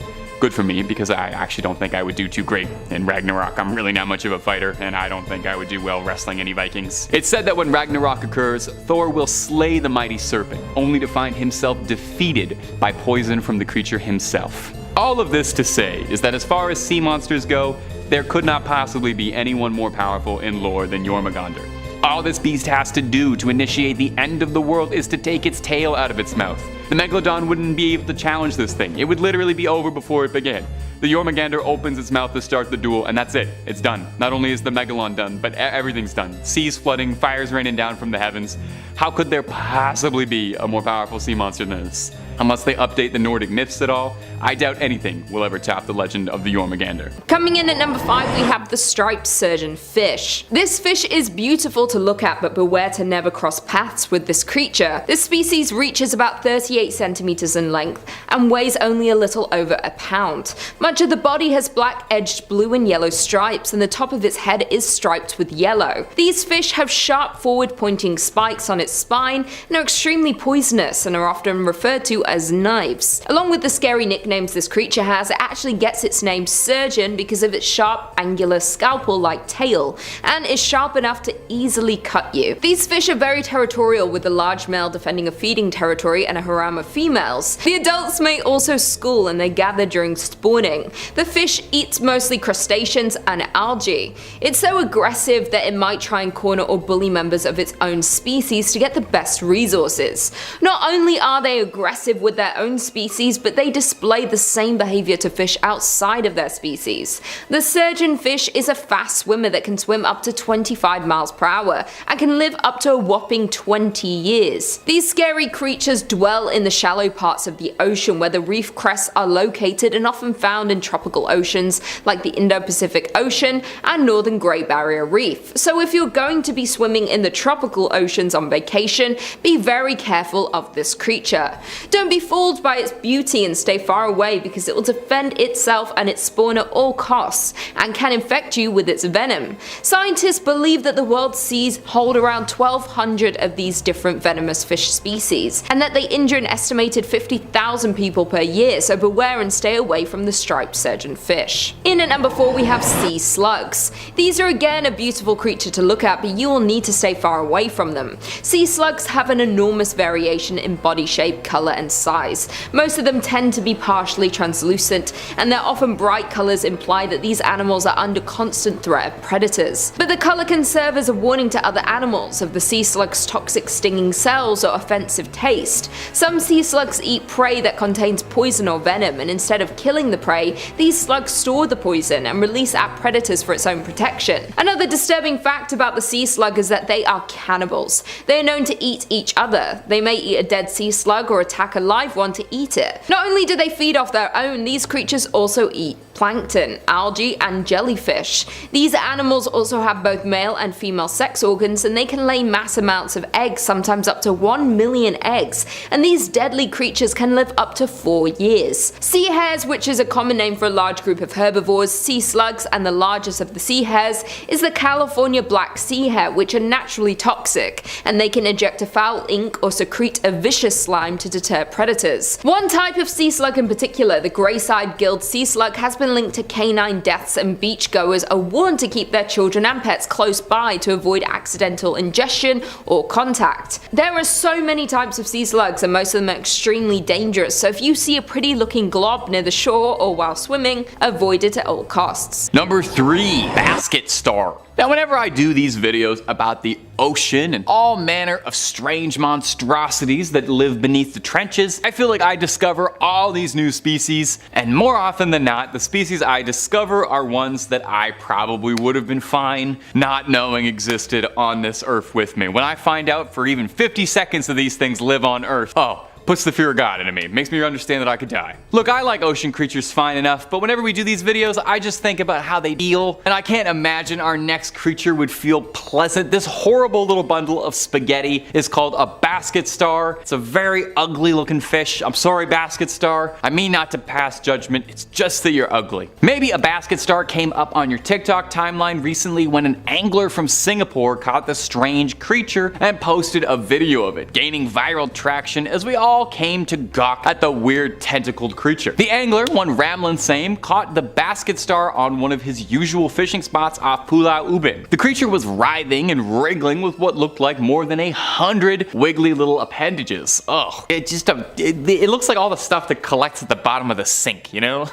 Good for me, because I actually don't think I would do too great in Ragnarok. I'm really not much of a fighter, and I don't think I would do well wrestling any Vikings. It's said that when Ragnarok occurs, Thor will slay the mighty serpent, only to find himself defeated by poison from the creature himself. All of this to say is that as far as sea monsters go, there could not possibly be anyone more powerful in lore than Jormungandr. All this beast has to do to initiate the end of the world is to take its tail out of its mouth. The Megalodon wouldn't be able to challenge this thing. It would literally be over before it began. The Jormungandr opens its mouth to start the duel, and that's it. It's done. Not only is the Megalon done, but everything's done. Seas flooding, fires raining down from the heavens. How could there possibly be a more powerful sea monster than this? Unless they update the Nordic myths at all, I doubt anything will ever top the legend of the Jormungandr. Coming in at number 5, we have the striped surgeonfish. This fish is beautiful to look at, but beware to never cross paths with this creature. This species reaches about 38 centimeters in length and weighs only a little over a pound. Much of the body has black edged blue and yellow stripes, and the top of its head is striped with yellow. These fish have sharp forward pointing spikes on its spine and are extremely poisonous and are often referred to as knives. Along with the scary nicknames this creature has, it actually gets its name surgeon because of its sharp, angular, scalpel-like tail, and is sharp enough to easily cut you. These fish are very territorial, with the large male defending a feeding territory and a harem of females. The adults may also school, and they gather during spawning. The fish eats mostly crustaceans and algae. It's so aggressive that it might try and corner or bully members of its own species to get the best resources. Not only are they aggressive with their own species, but they display the same behavior to fish outside of their species. The surgeonfish is a fast swimmer that can swim up to 25 miles per hour and can live up to a whopping 20 years. These scary creatures dwell in the shallow parts of the ocean, where the reef crests are located and often found in tropical oceans like the Indo-Pacific Ocean and Northern Great Barrier Reef. So if you're going to be swimming in the tropical oceans on vacation, be very careful of this creature. Don't be fooled by its beauty and stay far away, because it will defend itself and its spawn at all costs and can infect you with its venom. Scientists believe that the world's seas hold around 1,200 of these different venomous fish species, and that they injure an estimated 50,000 people per year, so beware and stay away from the striped surgeonfish. In at number 4, we have sea slugs. These are again a beautiful creature to look at, but you will need to stay far away from them. Sea slugs have an enormous variation in body shape, color, and size. Most of them tend to be partially translucent, and their often bright colors imply that these animals are under constant threat of predators. But the color can serve as a warning to other animals of the sea slug's toxic stinging cells or offensive taste. Some sea slugs eat prey that contains poison or venom, and instead of killing the prey, these slugs store the poison and release at predators for its own protection. Another disturbing fact about the sea slug is that they are cannibals. They are known to eat each other. They may eat a dead sea slug or attack a live one to eat it. Not only do they feed off their own, these creatures also eat plankton, algae, and jellyfish. These animals also have both male and female sex organs, and they can lay mass amounts of eggs, sometimes up to 1 million eggs, and these deadly creatures can live up to 4 years. Sea hares, which is a common name for a large group of herbivores, sea slugs, and the largest of the sea hares is the California black sea hare, which are naturally toxic, and they can eject a foul ink or secrete a vicious slime to deter predators. One type of sea slug in particular, the grey-side gilled sea slug, has been linked to canine deaths, and beachgoers are warned to keep their children and pets close by to avoid accidental ingestion or contact. There are so many types of sea slugs, and most of them are extremely dangerous, so if you see a pretty looking glob near the shore or while swimming, avoid it at all costs. Number 3, basket star. Now, whenever I do these videos about the ocean and all manner of strange monstrosities that live beneath the trenches, I feel like I discover all these new species, and more often than not, the species I discover are ones that I probably would have been fine not knowing existed on this earth with me. When I find out for even 50 seconds that these things live on earth, puts the fear of God into me. Makes me understand that I could die. Look, I like ocean creatures fine enough, but whenever we do these videos, I just think about how they feel, and I can't imagine our next creature would feel pleasant. This horrible little bundle of spaghetti is called a basket star. It's a very ugly looking fish. I'm sorry, basket star. I mean not to pass judgment, it's just that you're ugly. Maybe a basket star came up on your TikTok timeline recently when an angler from Singapore caught this strange creature and posted a video of it, gaining viral traction as we all all came to gawk at the weird tentacled creature. The angler, one Ramlin Same, caught the basket star on one of his usual fishing spots off Pulau Ubin. The creature was writhing and wriggling with what looked like more than 100 wiggly little appendages. Ugh, it looks like all the stuff that collects at the bottom of the sink, you know?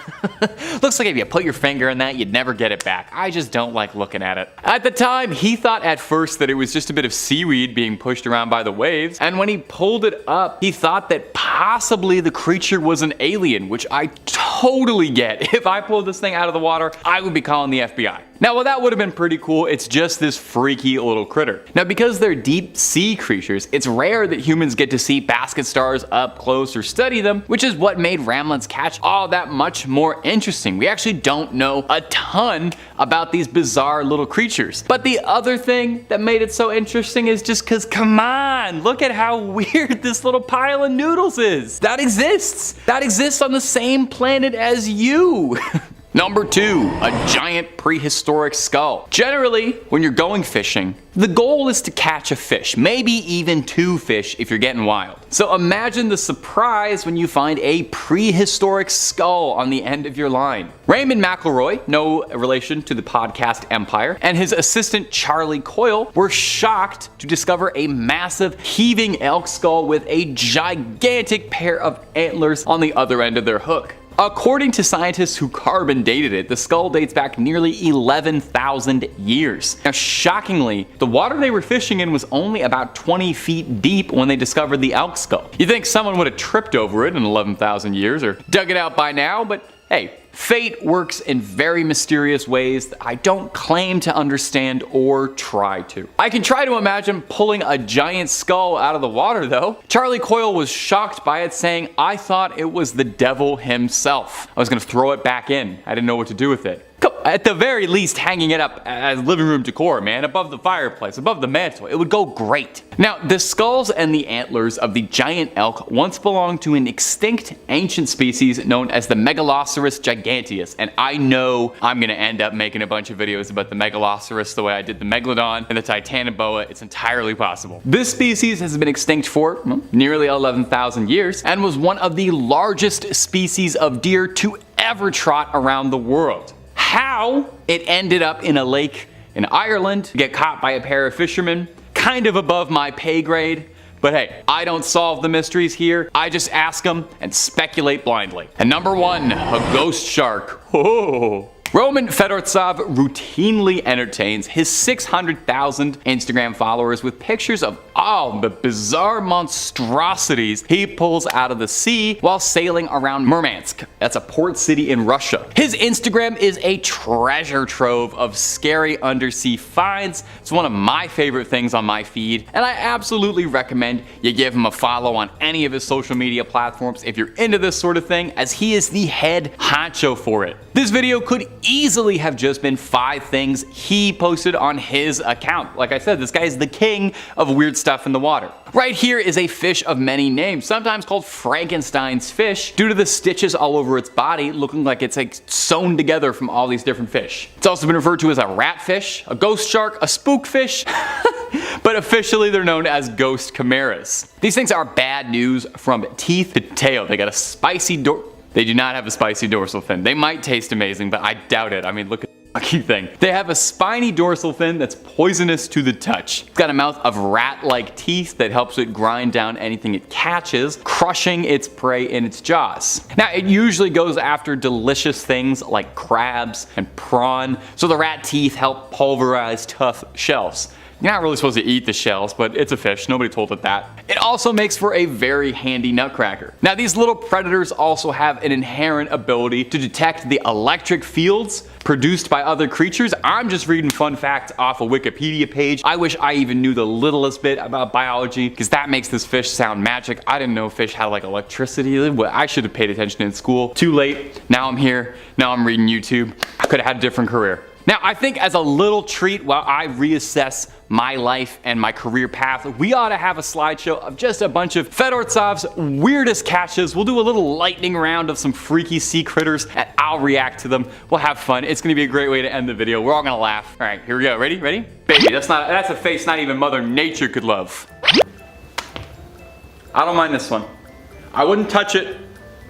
Looks like if you put your finger in that, you'd never get it back. I just don't like looking at it. At the time, he thought at first that it was just a bit of seaweed being pushed around by the waves, and when he pulled it up, he thought that possibly the creature was an alien, which I totally get. If I pulled this thing out of the water, I would be calling the FBI. Now, while that would have been pretty cool, it's just this freaky little critter. Now, because they're deep sea creatures, it's rare that humans get to see basket stars up close or study them, which is what made Ramlin's catch all that much more interesting. We actually don't know a ton about these bizarre little creatures. But the other thing that made it so interesting is just because, come on, look at how weird this little pile of noodles is. That exists. That exists on the same planet as you. Number 2, a giant prehistoric skull. Generally, when you're going fishing, the goal is to catch a fish, maybe even 2 fish if you're getting wild. So imagine the surprise when you find a prehistoric skull on the end of your line. Raymond McElroy, no relation to the podcast Empire, and his assistant Charlie Coyle were shocked to discover a massive heaving elk skull with a gigantic pair of antlers on the other end of their hook. According to scientists who carbon dated it, the skull dates back nearly 11,000 years. Now, shockingly, the water they were fishing in was only about 20 feet deep when they discovered the elk skull. You'd think someone would have tripped over it in 11,000 years or dug it out by now, but hey, fate works in very mysterious ways that I don't claim to understand or try to. I can try to imagine pulling a giant skull out of the water though. Charlie Coyle was shocked by it, saying, "I thought it was the devil himself. I was gonna throw it back in. I didn't know what to do with it." At the very least, hanging it up as living room decor, man, above the fireplace, above the mantle, it would go great. Now, the skulls and the antlers of the giant elk once belonged to an extinct ancient species known as the Megaloceros giganteus, and I know I'm gonna end up making a bunch of videos about the Megaloceros the way I did the Megalodon and the Titanoboa. It's entirely possible. This species has been extinct for nearly 11,000 years and was one of the largest species of deer to ever trot around the world. How it ended up in a lake in Ireland, get caught by a pair of fishermen, kind of above my pay grade. But hey, I don't solve the mysteries here. I just ask them and speculate blindly. And number 1, a ghost shark. Oh. Roman Fedortsov routinely entertains his 600,000 Instagram followers with pictures of all the bizarre monstrosities he pulls out of the sea while sailing around Murmansk. That's a port city in Russia. His Instagram is a treasure trove of scary undersea finds. It's one of my favorite things on my feed, and I absolutely recommend you give him a follow on any of his social media platforms if you're into this sort of thing, as he is the head honcho for it. This video could easily have just been 5 things he posted on his account. Like I said, this guy is the king of weird stuff in the water. Right here is a fish of many names, sometimes called Frankenstein's fish, due to the stitches all over its body looking like it's like sewn together from all these different fish. It's also been referred to as a ratfish, a ghost shark, a spookfish, but officially they're known as ghost chimeras. These things are bad news from teeth to tail. They got a spicy They do not have a spicy dorsal fin. They might taste amazing, but I doubt it. I mean, look at the fucking thing. They have a spiny dorsal fin that's poisonous to the touch. It's got a mouth of rat-like teeth that helps it grind down anything it catches, crushing its prey in its jaws. Now, it usually goes after delicious things like crabs and prawn, so the rat teeth help pulverize tough shells. You're not really supposed to eat the shells, but it's a fish. Nobody told it that. It also makes for a very handy nutcracker. Now, these little predators also have an inherent ability to detect the electric fields produced by other creatures. I'm just reading fun facts off a Wikipedia page. I wish I even knew the littlest bit about biology, because that makes this fish sound magic. I didn't know fish had like electricity. I should have paid attention in school. Too late. Now I'm here. Now I'm reading YouTube. I could have had a different career. Now, I think as a little treat while I reassess my life and my career path, we ought to have a slideshow of just a bunch of Fedortsov's weirdest catches. We'll do a little lightning round of some freaky sea critters, and I'll react to them. We'll have fun. It's gonna be a great way to end the video. We're all gonna laugh. All right, here we go. Ready? Ready? Baby, that's a face not even Mother Nature could love. I don't mind this one. I wouldn't touch it,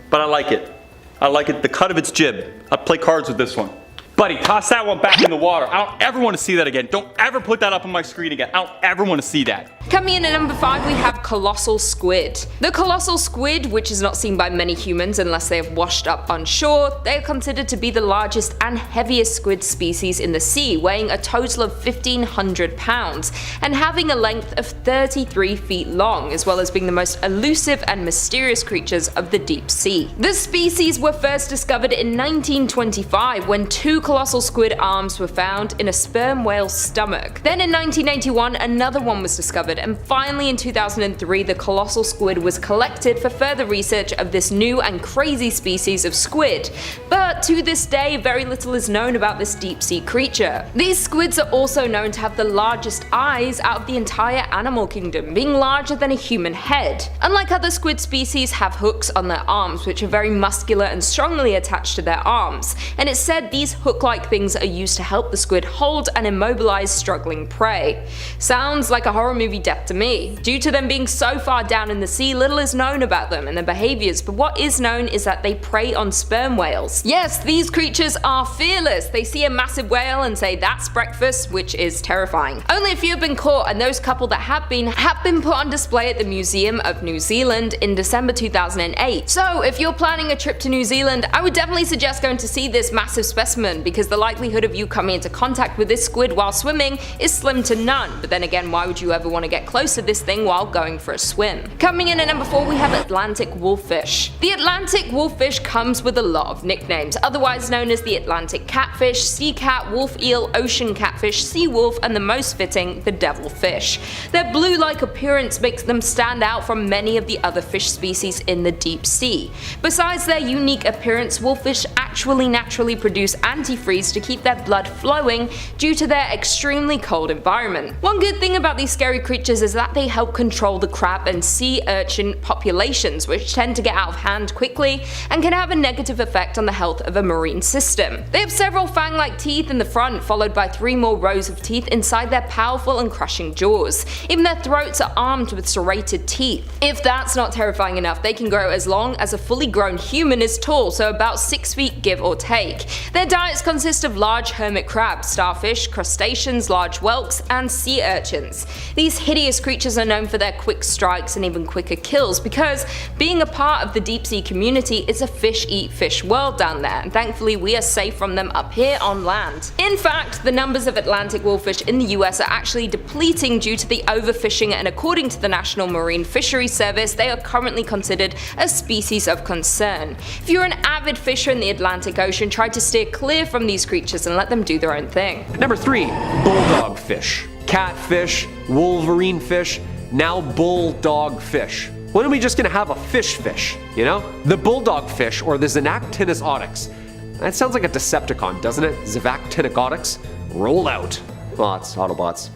but I like it. I like it, the cut of its jib. I'd play cards with this one. Buddy, toss that one back in the water. I don't ever want to see that again. Don't ever put that up on my screen again. I don't ever want to see that. Coming in at number 5, we have colossal squid. The colossal squid, which is not seen by many humans unless they have washed up on shore, they are considered to be the largest and heaviest squid species in the sea, weighing a total of 1,500 pounds and having a length of 33 feet long, as well as being the most elusive and mysterious creatures of the deep sea. The species were first discovered in 1925 when 2 colossal squid arms were found in a sperm whale's stomach. Then in 1981 another one was discovered, and finally in 2003 the colossal squid was collected for further research of this new and crazy species of squid. But to this day very little is known about this deep sea creature. These squids are also known to have the largest eyes out of the entire animal kingdom, being larger than a human head. Unlike other squid species, have hooks on their arms which are very muscular and strongly attached to their arms, and it's said these hook-like things are used to help the squid hold and immobilize struggling prey. Sounds like a horror movie death to me. Due to them being so far down in the sea, little is known about them and their behaviors, but what is known is that they prey on sperm whales. Yes, these creatures are fearless. They see a massive whale and say that's breakfast, which is terrifying. Only a few have been caught, and those couple that have been put on display at the Museum of New Zealand in December 2008. So if you're planning a trip to New Zealand, I would definitely suggest going to see this massive specimen, because the likelihood of you coming into contact with this squid while swimming is slim to none. But then again, why would you ever want to get close to this thing while going for a swim? Coming in at number 4, we have Atlantic wolffish. The Atlantic wolffish comes with a lot of nicknames, otherwise known as the Atlantic catfish, sea cat, wolf eel, ocean catfish, sea wolf, and the most fitting, the devilfish. Their blue-like appearance makes them stand out from many of the other fish species in the deep sea. Besides their unique appearance, wolffish actually naturally produce antifreeze to keep their blood flowing due to their extremely cold environment. One good thing about these scary creatures is that they help control the crab and sea urchin populations, which tend to get out of hand quickly and can have a negative effect on the health of a marine system. They have several fang-like teeth in the front, followed by 3 more rows of teeth inside their powerful and crushing jaws. Even their throats are armed with serrated teeth. If that's not terrifying enough, they can grow as long as a fully grown human is tall, so about 6 feet give or take. Their diets consist of large hermit crabs, starfish, crustaceans, large whelks, and sea urchins. These hideous creatures are known for their quick strikes and even quicker kills, because being a part of the deep sea community, it's a fish eat fish world down there, and thankfully we are safe from them up here on land. In fact, the numbers of Atlantic wolffish in the US are actually depleting due to the overfishing, and according to the National Marine Fisheries Service, they are currently considered a species of concern. If you're an avid fisher in the Atlantic Ocean, try to steer clear from these creatures and let them do their own thing. Number 3, bulldog fish. Catfish, Wolverine fish, now bulldog fish. When are we just gonna have a fish, you know? The bulldog fish, or the Xenactinus oryx. That sounds like a Decepticon, doesn't it? Xenactinus oryx? Roll out. Well, it's Autobots.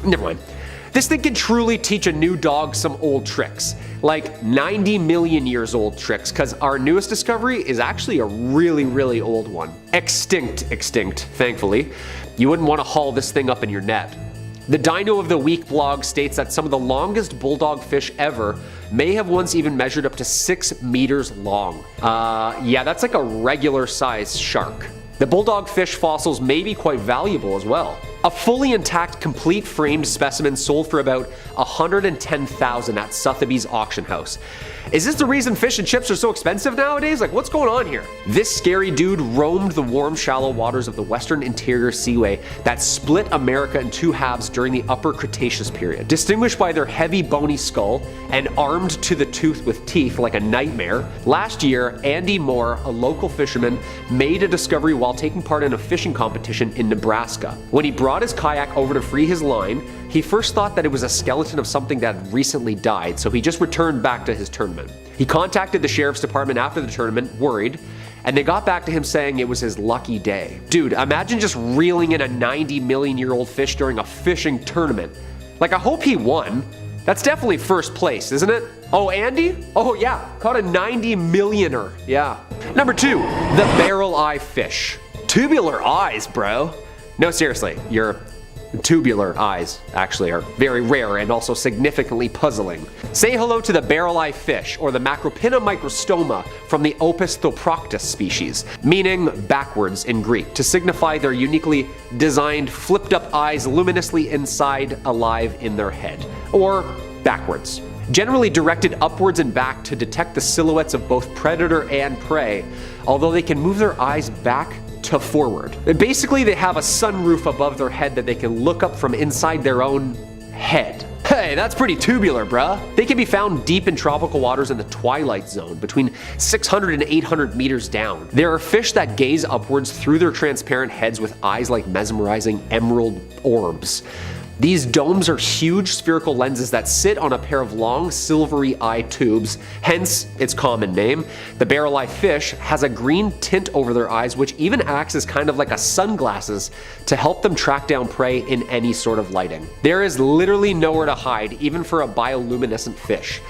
Never mind. This thing can truly teach a new dog some old tricks. Like 90 million years old tricks, because our newest discovery is actually a really old one. Extinct, thankfully. You wouldn't want to haul this thing up in your net. The Dino of the Week blog states that some of the longest bulldog fish ever may have once even measured up to 6 meters long. Yeah, that's like a regular sized shark. The bulldog fish fossils may be quite valuable as well. A fully intact, complete framed specimen sold for about $110,000 at Sotheby's auction house. Is this the reason fish and chips are so expensive nowadays? Like, what's going on here? This scary dude roamed the warm, shallow waters of the Western Interior Seaway that split America in 2 halves during the Upper Cretaceous period. Distinguished by their heavy, bony skull and armed to the tooth with teeth like a nightmare, last year, Andy Moore, a local fisherman, made a discovery while taking part in a fishing competition in Nebraska. When he brought his kayak over to free his line, he first thought that it was a skeleton of something that had recently died, so he just returned back to his tournament. He contacted the sheriff's department after the tournament, worried, and they got back to him saying it was his lucky day. Dude, imagine just reeling in a 90 million year old fish during a fishing tournament. Like, I hope he won. That's definitely first place, isn't it? Oh, Andy? Oh yeah, caught a 90 millioner, yeah. Number 2, the barreleye fish. Tubular eyes, bro. No, seriously, you're Tubular eyes, actually, are very rare and also significantly puzzling. Say hello to the Barreleye fish, or the Macropina microstoma from the Opisthoproctus species, meaning backwards in Greek, to signify their uniquely designed flipped-up eyes luminously inside, alive in their head, or backwards. Generally directed upwards and back to detect the silhouettes of both predator and prey, although they can move their eyes back to forward. Basically, they have a sunroof above their head that they can look up from inside their own head. Hey, that's pretty tubular, bruh. They can be found deep in tropical waters in the twilight zone, between 600 and 800 meters down. There are fish that gaze upwards through their transparent heads with eyes like mesmerizing emerald orbs. These domes are huge spherical lenses that sit on a pair of long silvery eye tubes, hence its common name. The Barreleye fish has a green tint over their eyes, which even acts as kind of like a sunglasses to help them track down prey in any sort of lighting. There is literally nowhere to hide, even for a bioluminescent fish.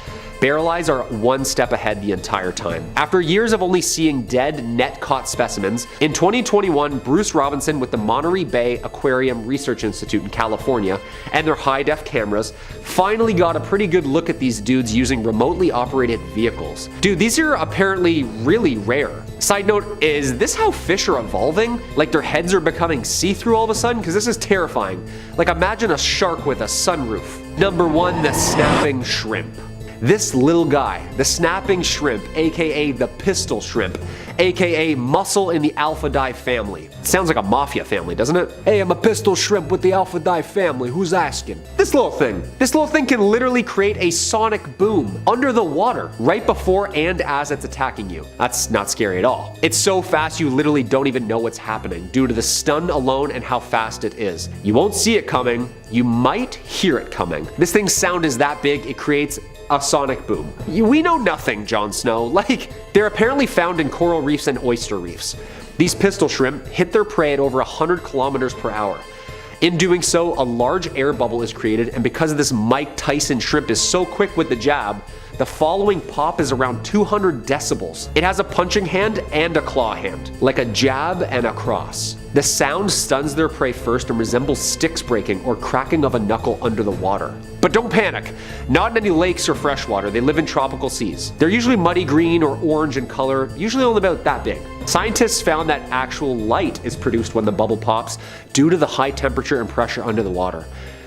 Barreleyes are one step ahead the entire time. After years of only seeing dead, net-caught specimens, in 2021, Bruce Robinson with the Monterey Bay Aquarium Research Institute in California and their high-def cameras finally got a pretty good look at these dudes using remotely operated vehicles. Dude, these are apparently really rare. Side note, is this how fish are evolving? Like their heads are becoming see-through all of a sudden? Because this is terrifying. Like imagine a shark with a sunroof. Number 1, the snapping shrimp. This little guy, the snapping shrimp, aka the pistol shrimp, aka mussel in the alphidae family. Sounds like a mafia family, doesn't it? Hey, I'm a pistol shrimp with the alphidae family, who's asking? This little thing can literally create a sonic boom under the water right before and as it's attacking you. That's not scary at all. It's so fast you literally don't even know what's happening due to the stun alone and how fast it is. You won't see it coming, you might hear it coming. This thing's sound is that big, it creates a sonic boom. We know nothing, Jon Snow. Like, they're apparently found in coral reefs and oyster reefs. These pistol shrimp hit their prey at over 100 kilometers per hour. In doing so, a large air bubble is created, and because this Mike Tyson shrimp is so quick with the jab, the following pop is around 200 decibels. It has a punching hand and a claw hand, like a jab and a cross. The sound stuns their prey first and resembles sticks breaking or cracking of a knuckle under the water. But don't panic, not in any lakes or freshwater, they live in tropical seas. They're usually muddy green or orange in color, usually only about that big. Scientists found that actual light is produced when the bubble pops due to the high temperature and pressure under the water.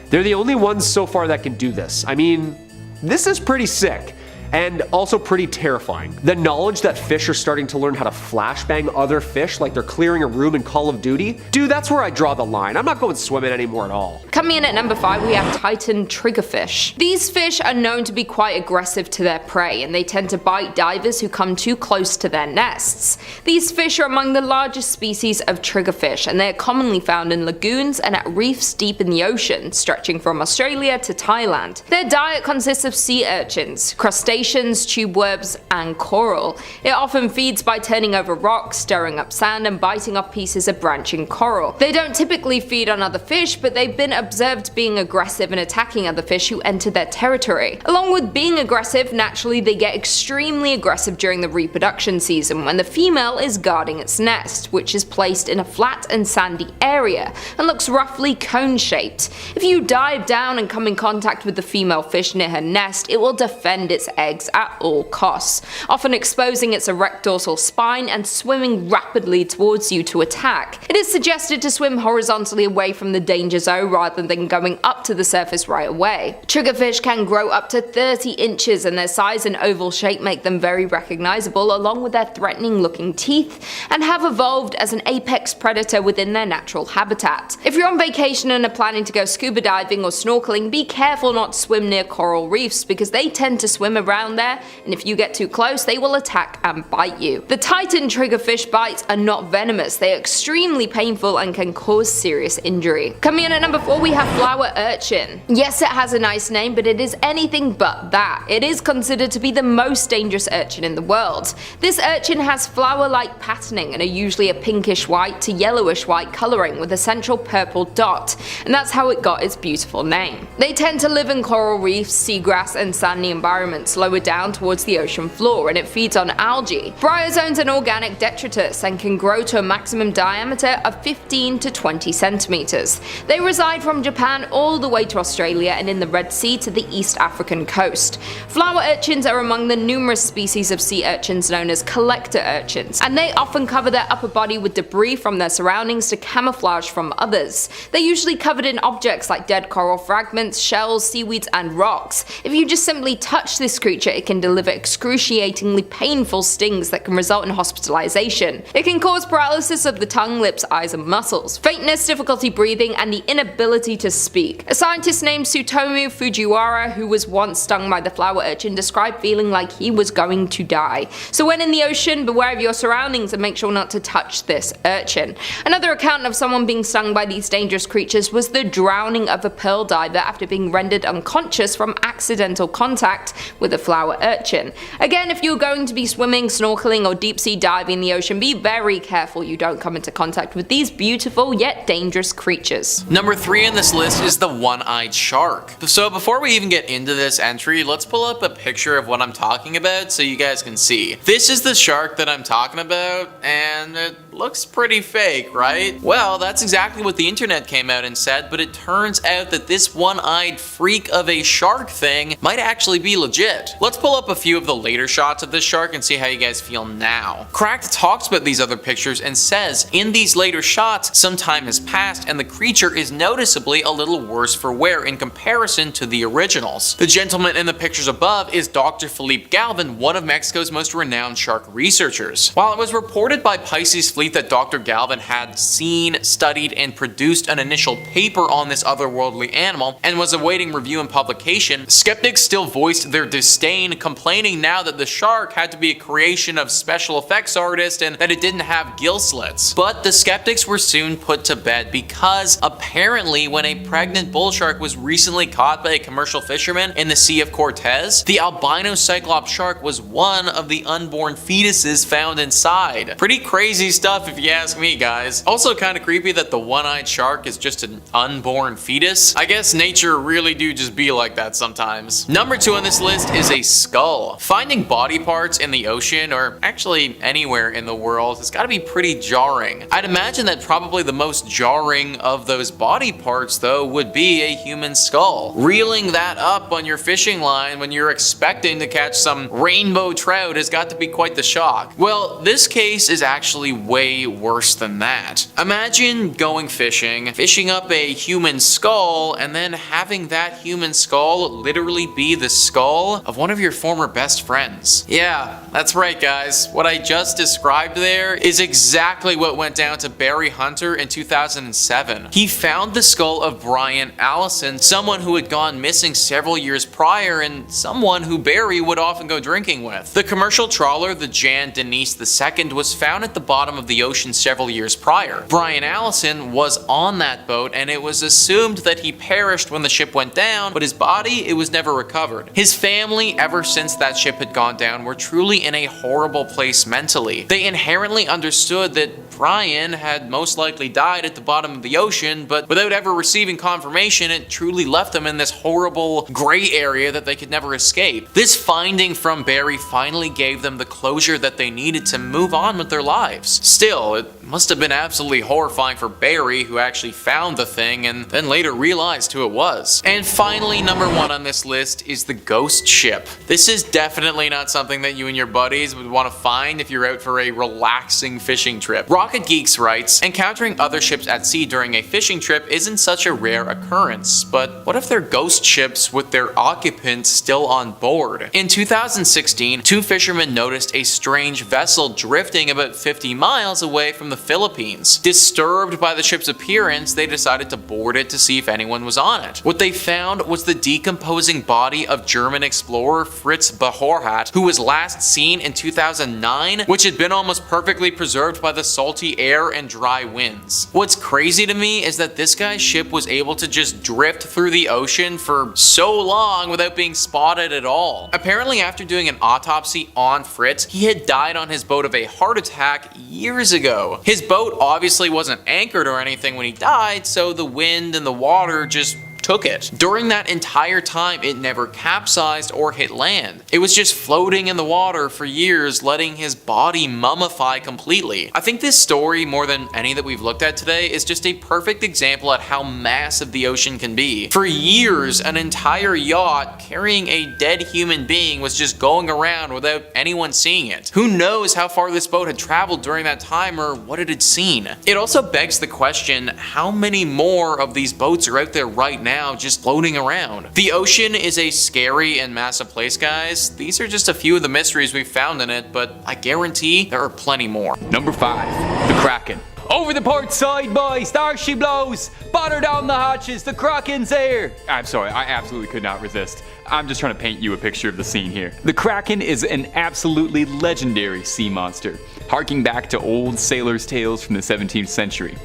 They're the only ones so far that can do this. I mean, this is pretty sick. And also pretty terrifying. The knowledge that fish are starting to learn how to flashbang other fish like they're clearing a room in Call of Duty, dude, that's where I draw the line. I'm not going swimming anymore at all. Coming in at number 5, we have Titan triggerfish. These fish are known to be quite aggressive to their prey, and they tend to bite divers who come too close to their nests. These fish are among the largest species of triggerfish, and they are commonly found in lagoons and at reefs deep in the ocean, stretching from Australia to Thailand. Their diet consists of sea urchins, crustaceans, tube worms, and coral. It often feeds by turning over rocks, stirring up sand, and biting off pieces of branching coral. They don't typically feed on other fish, but they've been observed being aggressive and attacking other fish who enter their territory. Along with being aggressive, naturally they get extremely aggressive during the reproduction season when the female is guarding its nest, which is placed in a flat and sandy area and looks roughly cone-shaped. If you dive down and come in contact with the female fish near her nest, it will defend its eggs at all costs, often exposing its erect dorsal spine and swimming rapidly towards you to attack. It is suggested to swim horizontally away from the danger zone rather than going up to the surface right away. Triggerfish can grow up to 30 inches, and their size and oval shape make them very recognizable, along with their threatening looking teeth, and have evolved as an apex predator within their natural habitat. If you're on vacation and are planning to go scuba diving or snorkeling, be careful not to swim near coral reefs because they tend to swim around there, and if you get too close they will attack and bite you. The Titan triggerfish bites are not venomous, they are extremely painful and can cause serious injury. Coming in at number 4, we have flower urchin. Yes, it has a nice name, but it is anything but that. It is considered to be the most dangerous urchin in the world. This urchin has flower-like patterning and are usually a pinkish white to yellowish white colouring with a central purple dot, and that's how it got its beautiful name. They tend to live in coral reefs, seagrass, and sandy environments lower down towards the ocean floor, and it feeds on algae. Bryozoans an organic detritus and can grow to a maximum diameter of 15 to 20 centimeters. They reside from Japan all the way to Australia and in the Red Sea to the East African coast. Flower urchins are among the numerous species of sea urchins known as collector urchins, and they often cover their upper body with debris from their surroundings to camouflage from others. They're usually covered in objects like dead coral fragments, shells, seaweeds, and rocks. If you just simply touch this creature, it can deliver excruciatingly painful stings that can result in hospitalization. It can cause paralysis of the tongue, lips, eyes, and muscles, faintness, difficulty breathing, and the inability to speak. A scientist named Tsutomu Fujiwara, who was once stung by the flower urchin, described feeling like he was going to die. So when in the ocean, beware of your surroundings and make sure not to touch this urchin. Another account of someone being stung by these dangerous creatures was the drowning of a pearl diver after being rendered unconscious from accidental contact with a flower urchin. Again, if you're going to be swimming, snorkeling, or deep sea diving in the ocean, be very careful you don't come into contact with these beautiful yet dangerous creatures. Number 3 on this list is the one-eyed shark. So before we even get into this entry, let's pull up a picture of what I'm talking about so you guys can see. This is the shark that I'm talking about, and it looks pretty fake, right? Well, that's exactly what the internet came out and said, but it turns out that this one-eyed freak of a shark thing might actually be legit. Let's pull up a few of the later shots of this shark and see how you guys feel now. Cracked talks about these other pictures and says, in these later shots, some time has passed and the creature is noticeably a little worse for wear in comparison to the originals. The gentleman in the pictures above is Dr. Philippe Galvin, one of Mexico's most renowned shark researchers. While it was reported by Pisces Fleet that Dr. Galvin had seen, studied, and produced an initial paper on this otherworldly animal and was awaiting review and publication, skeptics still voiced their disdain, complaining now that the shark had to be a creation of special effects artists and that it didn't have gill slits. But the skeptics were soon put to bed because apparently when a pregnant bull shark was recently caught by a commercial fisherman in the Sea of Cortez, the albino cyclops shark was one of the unborn fetuses found inside. Pretty crazy stuff if you ask me, guys. Also kind of creepy that the one-eyed shark is just an unborn fetus. I guess nature really do just be like that sometimes. Number 2 on this list is a skull. Finding body parts in the ocean, or actually anywhere in the world, has got to be pretty jarring. I'd imagine that probably the most jarring of those body parts though would be a human skull. Reeling that up on your fishing line when you're expecting to catch some rainbow trout has got to be quite the shock. Well, this case is actually way worse than that. Imagine going fishing, fishing up a human skull, and then having that human skull literally be the skull of one of your former best friends. Yeah, that's right guys. What I just described there is exactly what went down to Barry Hunter in 2007. He found the skull of Brian Allison, someone who had gone missing several years prior and someone who Barry would often go drinking with. The commercial trawler, the Jan Denise II, was found at the bottom of the ocean several years prior. Brian Allison was on that boat and it was assumed that he perished when the ship went down, but his body, it was never recovered. His family, ever since that ship had gone down, were truly in a horrible place mentally. They inherently understood that Brian had most likely died at the bottom of the ocean, but without ever receiving confirmation, it truly left them in this horrible gray area that they could never escape. This finding from Barry finally gave them the closure that they needed to move on with their lives. Still, it must have been absolutely horrifying for Barry, who actually found the thing and then later realized who it was. And finally, number 1 on this list is the ghost ship. This is definitely not something that you and your buddies would want to find if you're out for a relaxing fishing trip. Rocket Geeks writes, encountering other ships at sea during a fishing trip isn't such a rare occurrence, but what if they're ghost ships with their occupants still on board? In 2016, 2 fishermen noticed a strange vessel drifting about 50 miles away from the Philippines. Disturbed by the ship's appearance, they decided to board it to see if anyone was on it. What they found was the decomposing body of German explorer Fritz Behorhat, who was last seen in 2009, which had been almost perfectly preserved by the salty air and dry winds. What's crazy to me is that this guy's ship was able to just drift through the ocean for so long without being spotted at all. Apparently, after doing an autopsy on Fritz, he had died on his boat of a heart attack years ago. His boat obviously wasn't anchored or anything when he died, so the wind and the water just took it. During that entire time, it never capsized or hit land. It was just floating in the water for years, letting his body mummify completely. I think this story, more than any that we've looked at today, is just a perfect example at how massive the ocean can be. For years, an entire yacht carrying a dead human being was just going around without anyone seeing it. Who knows how far this boat had traveled during that time or what it had seen? It also begs the question, how many more of these boats are out there right now just floating around? The ocean is a scary and massive place, guys. These are just a few of the mysteries we've found in it, but I guarantee there are plenty more. Number 5, the Kraken. Over the port side, boys, there she blows. Butter down the hatches, the Kraken's here. I'm sorry, I absolutely could not resist. I'm just trying to paint you a picture of the scene here. The Kraken is an absolutely legendary sea monster, harking back to old sailors' tales from the 17th century.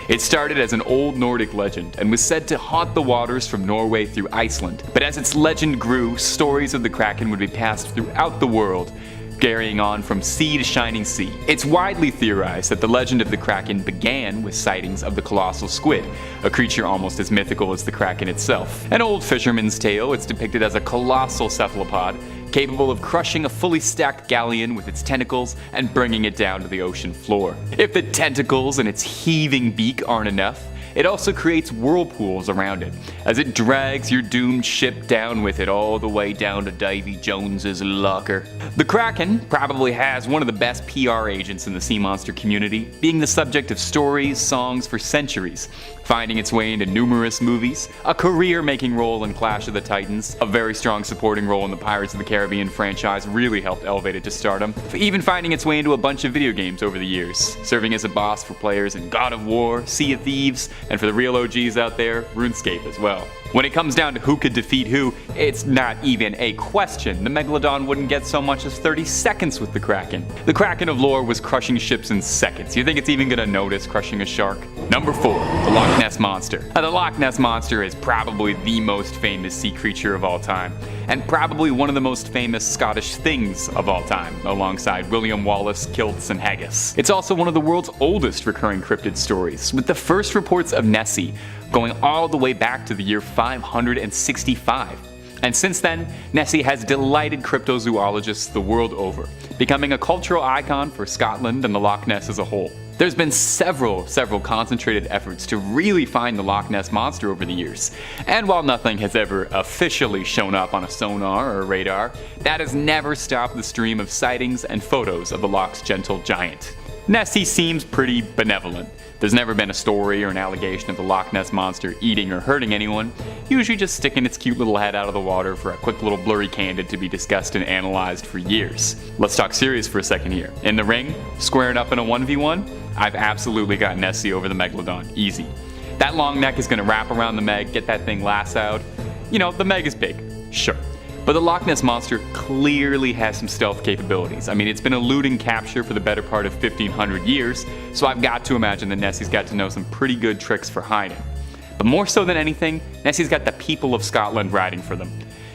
It started as an old Nordic legend and was said to haunt the waters from Norway through Iceland. But as its legend grew, stories of the Kraken would be passed throughout the world, carrying on from sea to shining sea. It's widely theorized that the legend of the Kraken began with sightings of the colossal squid, a creature almost as mythical as the Kraken itself. An old fisherman's tale, it's depicted as a colossal cephalopod, capable of crushing a fully stacked galleon with its tentacles and bringing it down to the ocean floor. If the tentacles and its heaving beak aren't enough, it also creates whirlpools around it, as it drags your doomed ship down with it all the way down to Davy Jones's locker. The Kraken probably has one of the best PR agents in the sea monster community, being the subject of stories, songs for centuries, finding its way into numerous movies, a career-making role in Clash of the Titans, a very strong supporting role in the Pirates of the Caribbean franchise really helped elevate it to stardom, even finding its way into a bunch of video games over the years, serving as a boss for players in God of War, Sea of Thieves, and for the real OGs out there, RuneScape as well. When it comes down to who could defeat who, it's not even a question. The Megalodon wouldn't get so much as 30 seconds with the Kraken. The Kraken of lore was crushing ships in seconds. You think it's even gonna notice crushing a shark? Number 4, the Loch Ness Monster. Now, the Loch Ness Monster is probably the most famous sea creature of all time, and probably one of the most famous Scottish things of all time, alongside William Wallace, kilts, and haggis. It's also one of the world's oldest recurring cryptid stories, with the first reports of Nessie going all the way back to the year 565. And since then, Nessie has delighted cryptozoologists the world over, becoming a cultural icon for Scotland and the Loch Ness as a whole. There's been several concentrated efforts to really find the Loch Ness Monster over the years, and while nothing has ever officially shown up on a sonar or a radar, that has never stopped the stream of sightings and photos of the Loch's gentle giant. Nessie seems pretty benevolent. There's never been a story or an allegation of the Loch Ness Monster eating or hurting anyone, usually just sticking its cute little head out of the water for a quick little blurry candid to be discussed and analyzed for years. Let's talk serious for a second here. In the ring, squaring up in a 1v1, I've absolutely got Nessie over the Megalodon, easy. That long neck is gonna wrap around the Meg, get that thing lassoed. You know, the Meg is big, sure. But the Loch Ness Monster clearly has some stealth capabilities. I mean, it's been eluding capture for the better part of 1,500 years, so I've got to imagine that Nessie's got to know some pretty good tricks for hiding. But more so than anything, Nessie's got the people of Scotland riding for them.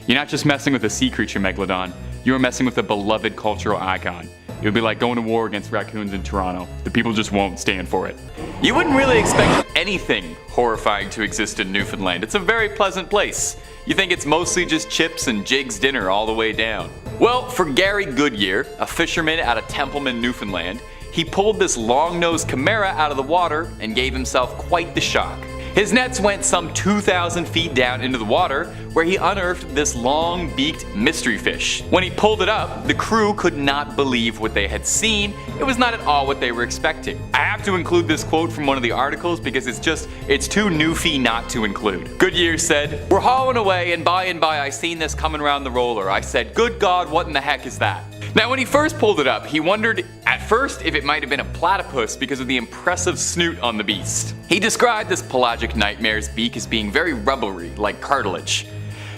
You're not just messing with a sea creature, Megalodon, you're messing with a beloved cultural icon. It would be like going to war against raccoons in Toronto. The people just won't stand for it. You wouldn't really expect anything horrifying to exist in Newfoundland. It's a very pleasant place. You think it's mostly just chips and Jig's dinner all the way down. Well, for Gary Goodyear, a fisherman out of Templeman, Newfoundland, he pulled this long-nosed chimera out of the water and gave himself quite the shock. His nets went some 2,000 feet down into the water, where he unearthed this long-beaked mystery fish. When he pulled it up, the crew could not believe what they had seen. It was not at all what they were expecting. I have to include this quote from one of the articles because it's too newfie not to include. Goodyear said, "We're hauling away and by I seen this coming around the roller. I said, good God, what in the heck is that?" Now, when he first pulled it up, he wondered at first if it might have been a platypus because of the impressive snoot on the beast. He described this pelagic nightmare's beak as being very rubbery, like cartilage.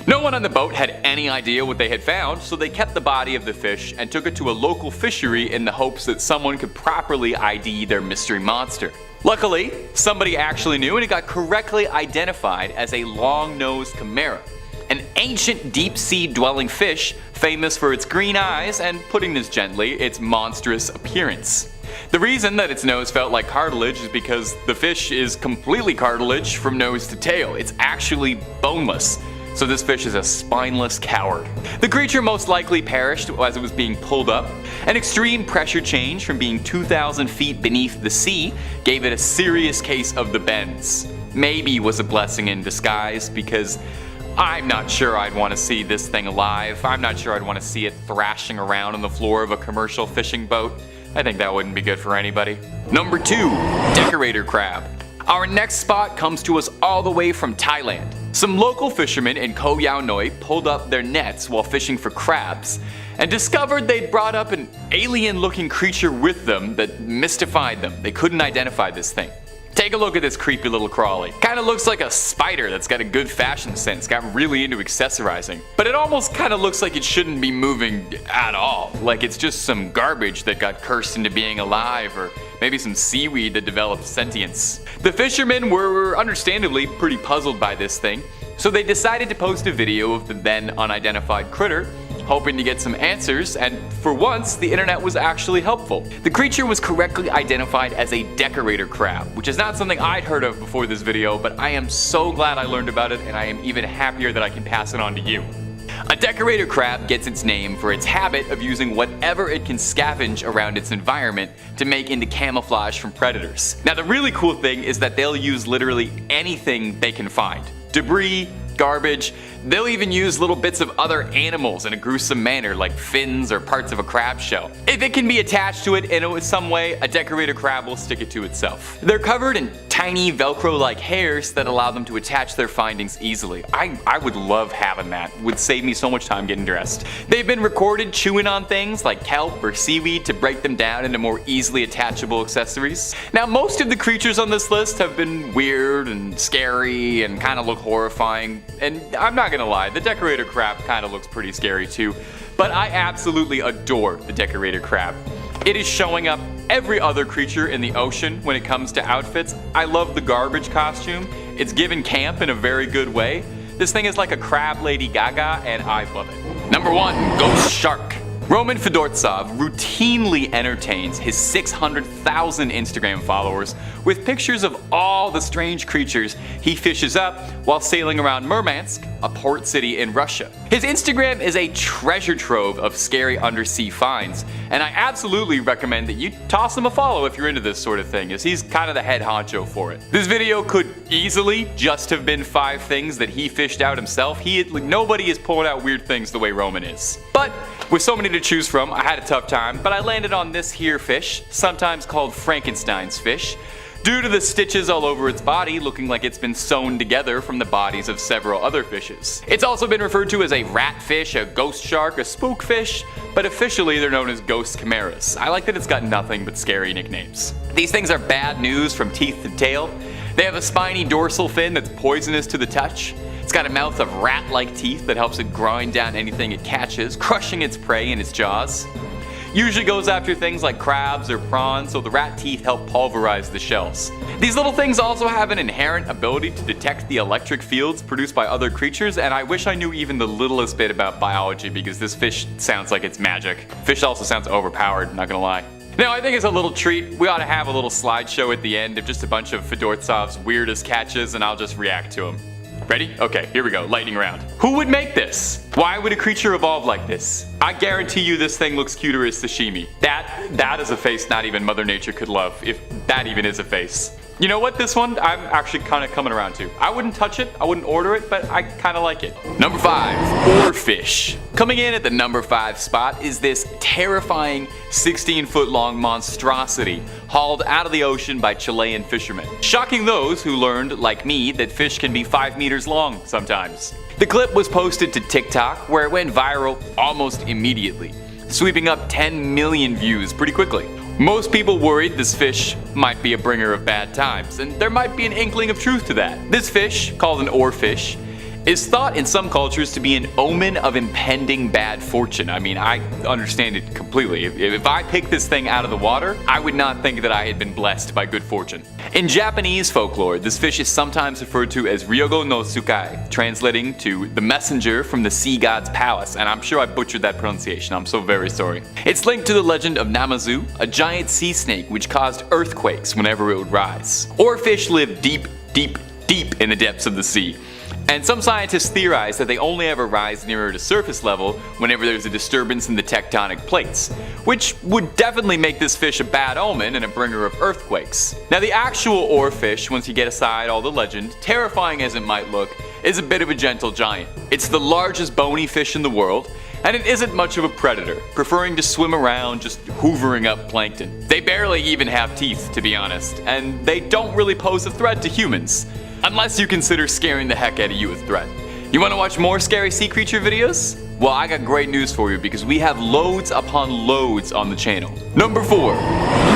No one on the boat had any idea what they had found, so they kept the body of the fish and took it to a local fishery in the hopes that someone could properly ID their mystery monster. Luckily, somebody actually knew, and it got correctly identified as a long-nosed chimera, an ancient deep-sea dwelling fish famous for its green eyes and, putting this gently, its monstrous appearance. The reason that its nose felt like cartilage is because the fish is completely cartilage from nose to tail. It's actually boneless. So this fish is a spineless coward. The creature most likely perished as it was being pulled up. An extreme pressure change from being 2,000 feet beneath the sea gave it a serious case of the bends. Maybe was a blessing in disguise, because I'm not sure I'd want to see this thing alive. I'm not sure I'd want to see it thrashing around on the floor of a commercial fishing boat. I think that wouldn't be good for anybody. Number 2, decorator crab. Our next spot comes to us all the way from Thailand. Some local fishermen in Koh Yao Noi pulled up their nets while fishing for crabs and discovered they'd brought up an alien-looking creature with them that mystified them. They couldn't identify this thing. Take a look at this creepy little crawly. Kinda looks like a spider that's got a good fashion sense, got really into accessorizing. But it almost kinda looks like it shouldn't be moving at all. Like it's just some garbage that got cursed into being alive, or maybe some seaweed that developed sentience. The fishermen were understandably pretty puzzled by this thing, so they decided to post a video of the then unidentified critter, hoping to get some answers, and for once, the internet was actually helpful. The creature was correctly identified as a decorator crab, which is not something I'd heard of before this video, but I am so glad I learned about it, and I am even happier that I can pass it on to you. A decorator crab gets its name for its habit of using whatever it can scavenge around its environment to make into camouflage from predators. Now the really cool thing is that they'll use literally anything they can find. Debris, garbage, they'll even use little bits of other animals in a gruesome manner, like fins or parts of a crab shell. If it can be attached to it in some way, a decorator crab will stick it to itself. They're covered in tiny Velcro-like hairs that allow them to attach their findings easily. I would love having that. It would save me so much time getting dressed. They've been recorded chewing on things like kelp or seaweed to break them down into more easily attachable accessories. Now most of the creatures on this list have been weird and scary and kind of look horrifying, and I'm not gonna lie, the decorator crab kind of looks pretty scary too, but I absolutely adore the decorator crab. It is showing up every other creature in the ocean when it comes to outfits. I love the garbage costume. It's given camp in a very good way. This thing is like a crab Lady Gaga, and I love it. Number 1, ghost shark. Roman Fedortsov routinely entertains his 600,000 Instagram followers with pictures of all the strange creatures he fishes up while sailing around Murmansk, a port city in Russia. His Instagram is a treasure trove of scary undersea finds, and I absolutely recommend that you toss him a follow if you're into this sort of thing, as he's kind of the head honcho for it. This video could easily just have been 5 things that he fished out himself. Nobody is pulling out weird things the way Roman is. But with so many to choose from, I had a tough time, but I landed on this here fish, sometimes called Frankenstein's fish, due to the stitches all over its body looking like it's been sewn together from the bodies of several other fishes. It's also been referred to as a ratfish, a ghost shark, a spookfish, but officially they're known as ghost chimeras. I like that it's got nothing but scary nicknames. These things are bad news from teeth to tail. They have a spiny dorsal fin that's poisonous to the touch. It's got a mouth of rat-like teeth that helps it grind down anything it catches, crushing its prey in its jaws. Usually goes after things like crabs or prawns, so the rat teeth help pulverize the shells. These little things also have an inherent ability to detect the electric fields produced by other creatures, and I wish I knew even the littlest bit about biology, because this fish sounds like it's magic. Fish also sounds overpowered, not gonna lie. Now I think as a little treat, we ought to have a little slideshow at the end of just a bunch of Fedortsov's weirdest catches, and I'll just react to them. Ready? Okay, here we go, lightning round. Who would make this? Why would a creature evolve like this? I guarantee you this thing looks cuter as sashimi. That is a face not even Mother Nature could love, if that even is a face. You know what, this one I'm actually kind of coming around to. I wouldn't touch it, I wouldn't order it, but I kind of like it. Number 5, Oarfish. Coming in at the number 5 spot is this terrifying 16-foot long monstrosity hauled out of the ocean by Chilean fishermen. Shocking those who learned, like me, that fish can be 5 meters long sometimes. The clip was posted to TikTok, where it went viral almost immediately, sweeping up 10 million views pretty quickly. Most people worried this fish might be a bringer of bad times, and there might be an inkling of truth to that. This fish, called an oarfish, is thought in some cultures to be an omen of impending bad fortune. I mean, I understand it completely. If I picked this thing out of the water, I would not think that I had been blessed by good fortune. In Japanese folklore, this fish is sometimes referred to as Ryogo no Tsukai, translating to the messenger from the sea god's palace, and I'm sure I butchered that pronunciation. I'm so very sorry. It's linked to the legend of Namazu, a giant sea snake which caused earthquakes whenever it would rise. Oarfish live deep in the depths of the sea. And some scientists theorize that they only ever rise nearer to surface level whenever there's a disturbance in the tectonic plates, which would definitely make this fish a bad omen and a bringer of earthquakes. Now the actual oarfish, once you get aside all the legend, terrifying as it might look, is a bit of a gentle giant. It's the largest bony fish in the world, and it isn't much of a predator, preferring to swim around just hoovering up plankton. They barely even have teeth, to be honest, and they don't really pose a threat to humans. Unless you consider scaring the heck out of you a threat. You want to watch more scary sea creature videos? Well, I got great news for you because we have loads upon loads on the channel. Number 4,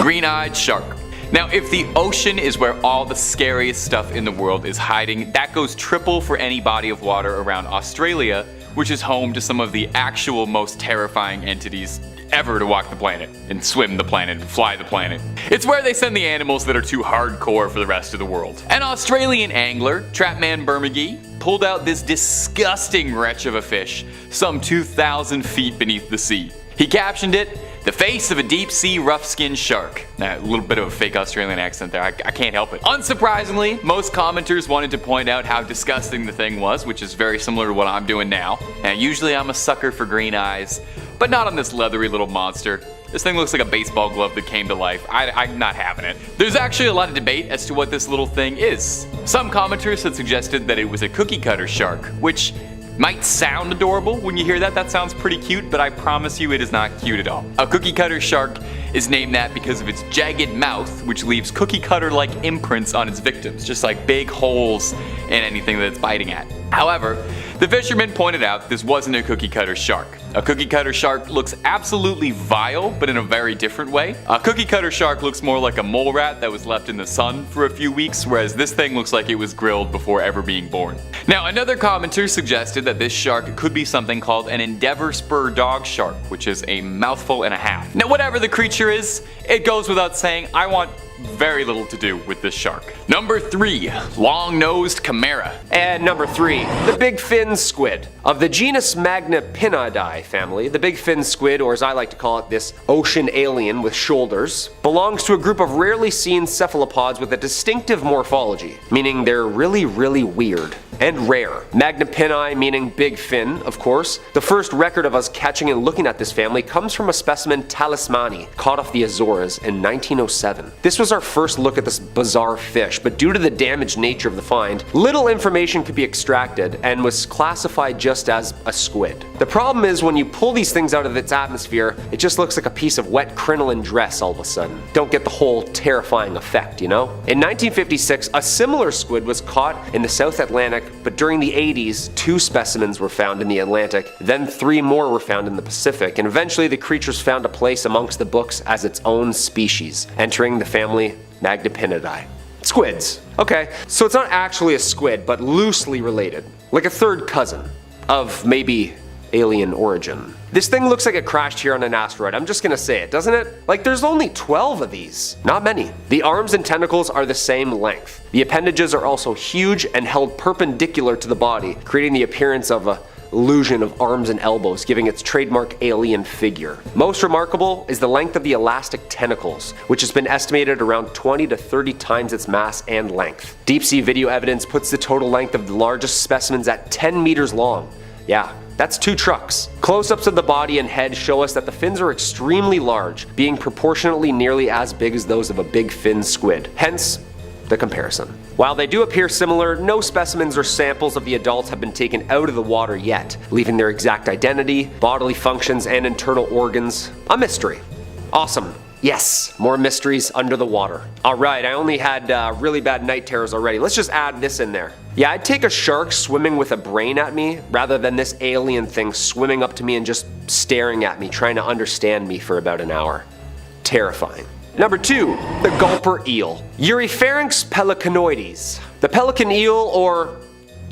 green-eyed shark. Now, if the ocean is where all the scariest stuff in the world is hiding, that goes triple for any body of water around Australia, which is home to some of the actual most terrifying entities ever to walk the planet, and swim the planet, and fly the planet. It's where they send the animals that are too hardcore for the rest of the world. An Australian angler, Trapman Bermagee, pulled out this disgusting wretch of a fish, some 2,000 feet beneath the sea. He captioned it, "The face of a deep sea rough-skinned shark." Now, a little bit of a fake Australian accent there, I can't help it. Unsurprisingly, most commenters wanted to point out how disgusting the thing was, which is very similar to what I'm doing now. And usually I'm a sucker for green eyes, but not on this leathery little monster. This thing looks like a baseball glove that came to life. I'm not having it. There's actually a lot of debate as to what this little thing is. Some commenters had suggested that it was a cookie cutter shark, which might sound adorable when you hear that. That sounds pretty cute, but I promise you it is not cute at all. A cookie cutter shark is named that because of its jagged mouth, which leaves cookie cutter like imprints on its victims, just like big holes in anything that it's biting at. However, the fisherman pointed out this wasn't a cookie cutter shark. A cookie cutter shark looks absolutely vile, but in a very different way. A cookie cutter shark looks more like a mole rat that was left in the sun for a few weeks, whereas this thing looks like it was grilled before ever being born. Now, another commenter suggested that this shark could be something called an endeavor spur dog shark, which is a mouthful and a half. Now, whatever the creature is, it goes without saying, I want very little to do with this shark. Number 3, long-nosed chimera. And number 3, the big fin squid. Of the genus Magnapinidae family, the big fin squid, or as I like to call it, this ocean alien with shoulders, belongs to a group of rarely seen cephalopods with a distinctive morphology, meaning they're really weird and rare. Magnapini meaning big fin, of course. The first record of us catching and looking at this family comes from a specimen talismani caught off the Azores in 1907. This was our first look at this bizarre fish, but due to the damaged nature of the find, little information could be extracted and was classified just as a squid. The problem is when you pull these things out of its atmosphere, it just looks like a piece of wet crinoline dress all of a sudden. Don't get the whole terrifying effect, you know? In 1956, a similar squid was caught in the South Atlantic, but during the 80s, 2 specimens were found in the Atlantic, then 3 more were found in the Pacific, and eventually the creatures found a place amongst the books as its own species, entering the family Magnapinidae. Squids. Okay, so it's not actually a squid, but loosely related, like a third cousin of maybe alien origin. This thing looks like it crashed here on an asteroid, I'm just gonna say it, doesn't it? Like there's only 12 of these, not many. The arms and tentacles are the same length. The appendages are also huge and held perpendicular to the body, creating the appearance of a illusion of arms and elbows, giving its trademark alien figure. Most remarkable is the length of the elastic tentacles, which has been estimated around 20 to 30 times its mass and length. Deep sea video evidence puts the total length of the largest specimens at 10 meters long. Yeah, that's 2 trucks. Close-ups of the body and head show us that the fins are extremely large, being proportionately nearly as big as those of a big fin squid. Hence, the comparison. While they do appear similar, no specimens or samples of the adults have been taken out of the water yet, leaving their exact identity, bodily functions, and internal organs a mystery. Awesome. Yes, more mysteries under the water. Alright, I only had really bad night terrors already. Let's just add this in there. Yeah, I'd take a shark swimming with a brain at me rather than this alien thing swimming up to me and just staring at me, trying to understand me for about an hour. Terrifying. Number 2, the gulper eel. Eurypharynx pelicanoides. The pelican eel, or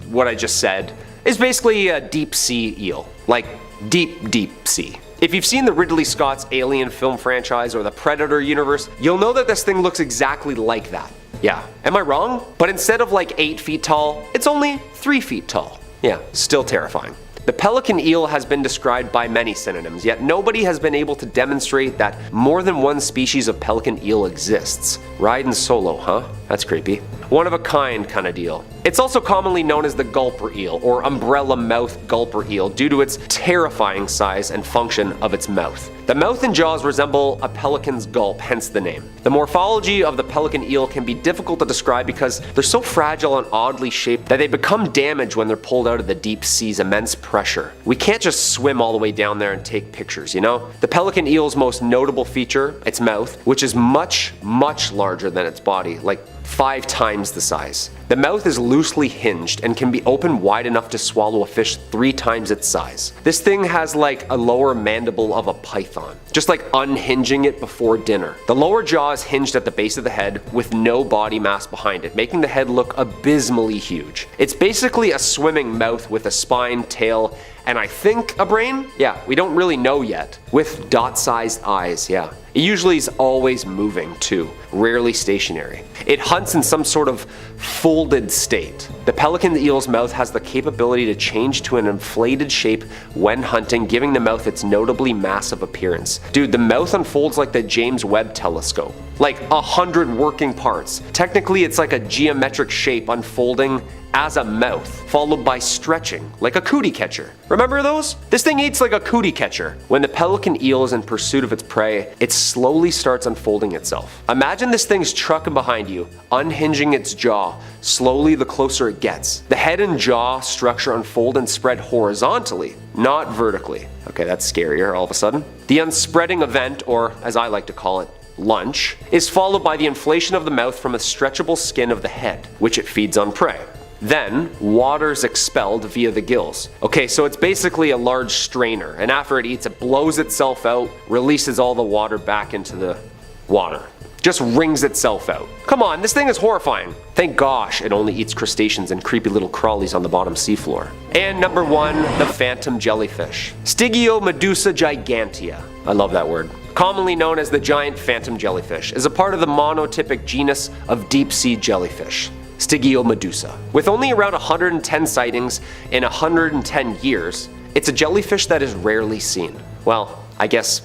what I just said, is basically a deep sea eel. Like, deep sea. If you've seen the Ridley Scott's Alien film franchise or the Predator universe, you'll know that this thing looks exactly like that. Yeah, am I wrong? But instead of like 8 feet tall, it's only 3 feet tall. Yeah, still terrifying. The pelican eel has been described by many synonyms, yet nobody has been able to demonstrate that more than one species of pelican eel exists. Riding solo, huh? That's creepy. One of a kind kind of deal. It's also commonly known as the gulper eel or umbrella mouth gulper eel due to its terrifying size and function of its mouth. The mouth and jaws resemble a pelican's gulp, hence the name. The morphology of the pelican eel can be difficult to describe because they're so fragile and oddly shaped that they become damaged when they're pulled out of the deep sea's immense pressure. We can't just swim all the way down there and take pictures, you know? The pelican eel's most notable feature, its mouth, which is much larger than its body, like 5 times the size. The mouth is loosely hinged and can be opened wide enough to swallow a fish 3 times its size. This thing has like a lower mandible of a python, just like unhinging it before dinner. The lower jaw is hinged at the base of the head with no body mass behind it, making the head look abysmally huge. It's basically a swimming mouth with a spine, tail, and I think a brain? Yeah, we don't really know yet. With dot-sized eyes, yeah. It usually is always moving too, rarely stationary. It hunts in some sort of folded state. The pelican eel's mouth has the capability to change to an inflated shape when hunting, giving the mouth its notably massive appearance. Dude, the mouth unfolds like the James Webb telescope. Like 100 working parts. Technically, it's like a geometric shape unfolding as a mouth, followed by stretching, like a cootie catcher. Remember those? This thing eats like a cootie catcher. When the pelican eel is in pursuit of its prey, it slowly starts unfolding itself. Imagine this thing's trucking behind you, unhinging its jaw, slowly the closer it gets. The head and jaw structure unfold and spread horizontally, not vertically. Okay, that's scarier all of a sudden. The unspreading event, or as I like to call it, lunch, is followed by the inflation of the mouth from a stretchable skin of the head, which it feeds on prey. Then, water's expelled via the gills. Okay, so it's basically a large strainer, and after it eats, it blows itself out, releases all the water back into the water. Just wrings itself out. Come on, this thing is horrifying. Thank gosh it only eats crustaceans and creepy little crawlies on the bottom seafloor. And number 1, the phantom jellyfish. Stygiomedusa gigantea. I love that word. Commonly known as the giant phantom jellyfish, is a part of the monotypic genus of deep sea jellyfish. Stygiomedusa. With only around 110 sightings in 110 years, it's a jellyfish that is rarely seen. Well, I guess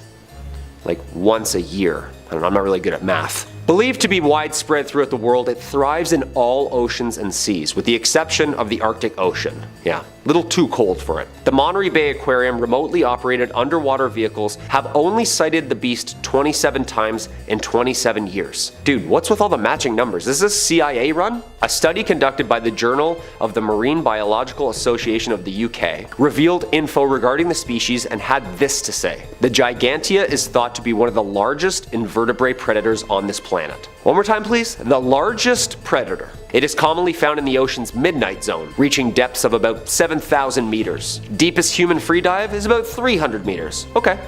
like once a year. I don't know, I'm not really good at math. Believed to be widespread throughout the world, it thrives in all oceans and seas, with the exception of the Arctic Ocean. Yeah, a little too cold for it. The Monterey Bay Aquarium remotely operated underwater vehicles have only sighted the beast 27 times in 27 years. Dude, what's with all the matching numbers? Is this CIA run? A study conducted by the Journal of the Marine Biological Association of the UK revealed info regarding the species and had this to say. The gigantea is thought to be one of the largest invertebrate predators on this planet. One more time please. The largest predator. It is commonly found in the ocean's midnight zone, reaching depths of about 7,000 meters. Deepest human free dive is about 300 meters. Okay.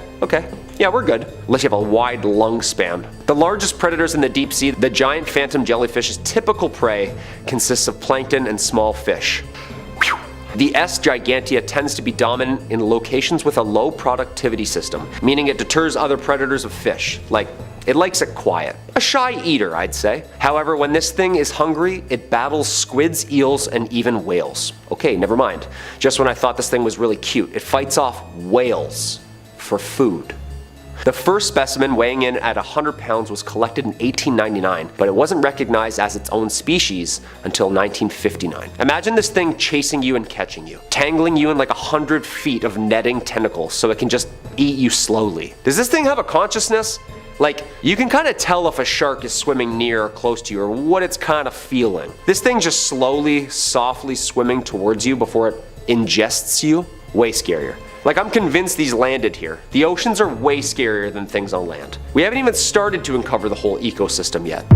Yeah, we're good. Unless you have a wide lung span. The largest predators in the deep sea, the giant phantom jellyfish's typical prey consists of plankton and small fish. The S. gigantea tends to be dominant in locations with a low productivity system, meaning it deters other predators of fish. Like, it likes it quiet. A shy eater, I'd say. However, when this thing is hungry, it battles squids, eels, and even whales. Okay, never mind. Just when I thought this thing was really cute, it fights off whales for food. The first specimen, weighing in at 100 pounds, was collected in 1899, but it wasn't recognized as its own species until 1959. Imagine this thing chasing you and catching you, tangling you in like 100 feet of netting tentacles so it can just eat you slowly. Does this thing have a consciousness? Like, you can kind of tell if a shark is swimming near or close to you or what it's kind of feeling. This thing just slowly, softly swimming towards you before it ingests you? Way scarier. Like, I'm convinced these landed here. The oceans are way scarier than things on land. We haven't even started to uncover the whole ecosystem yet.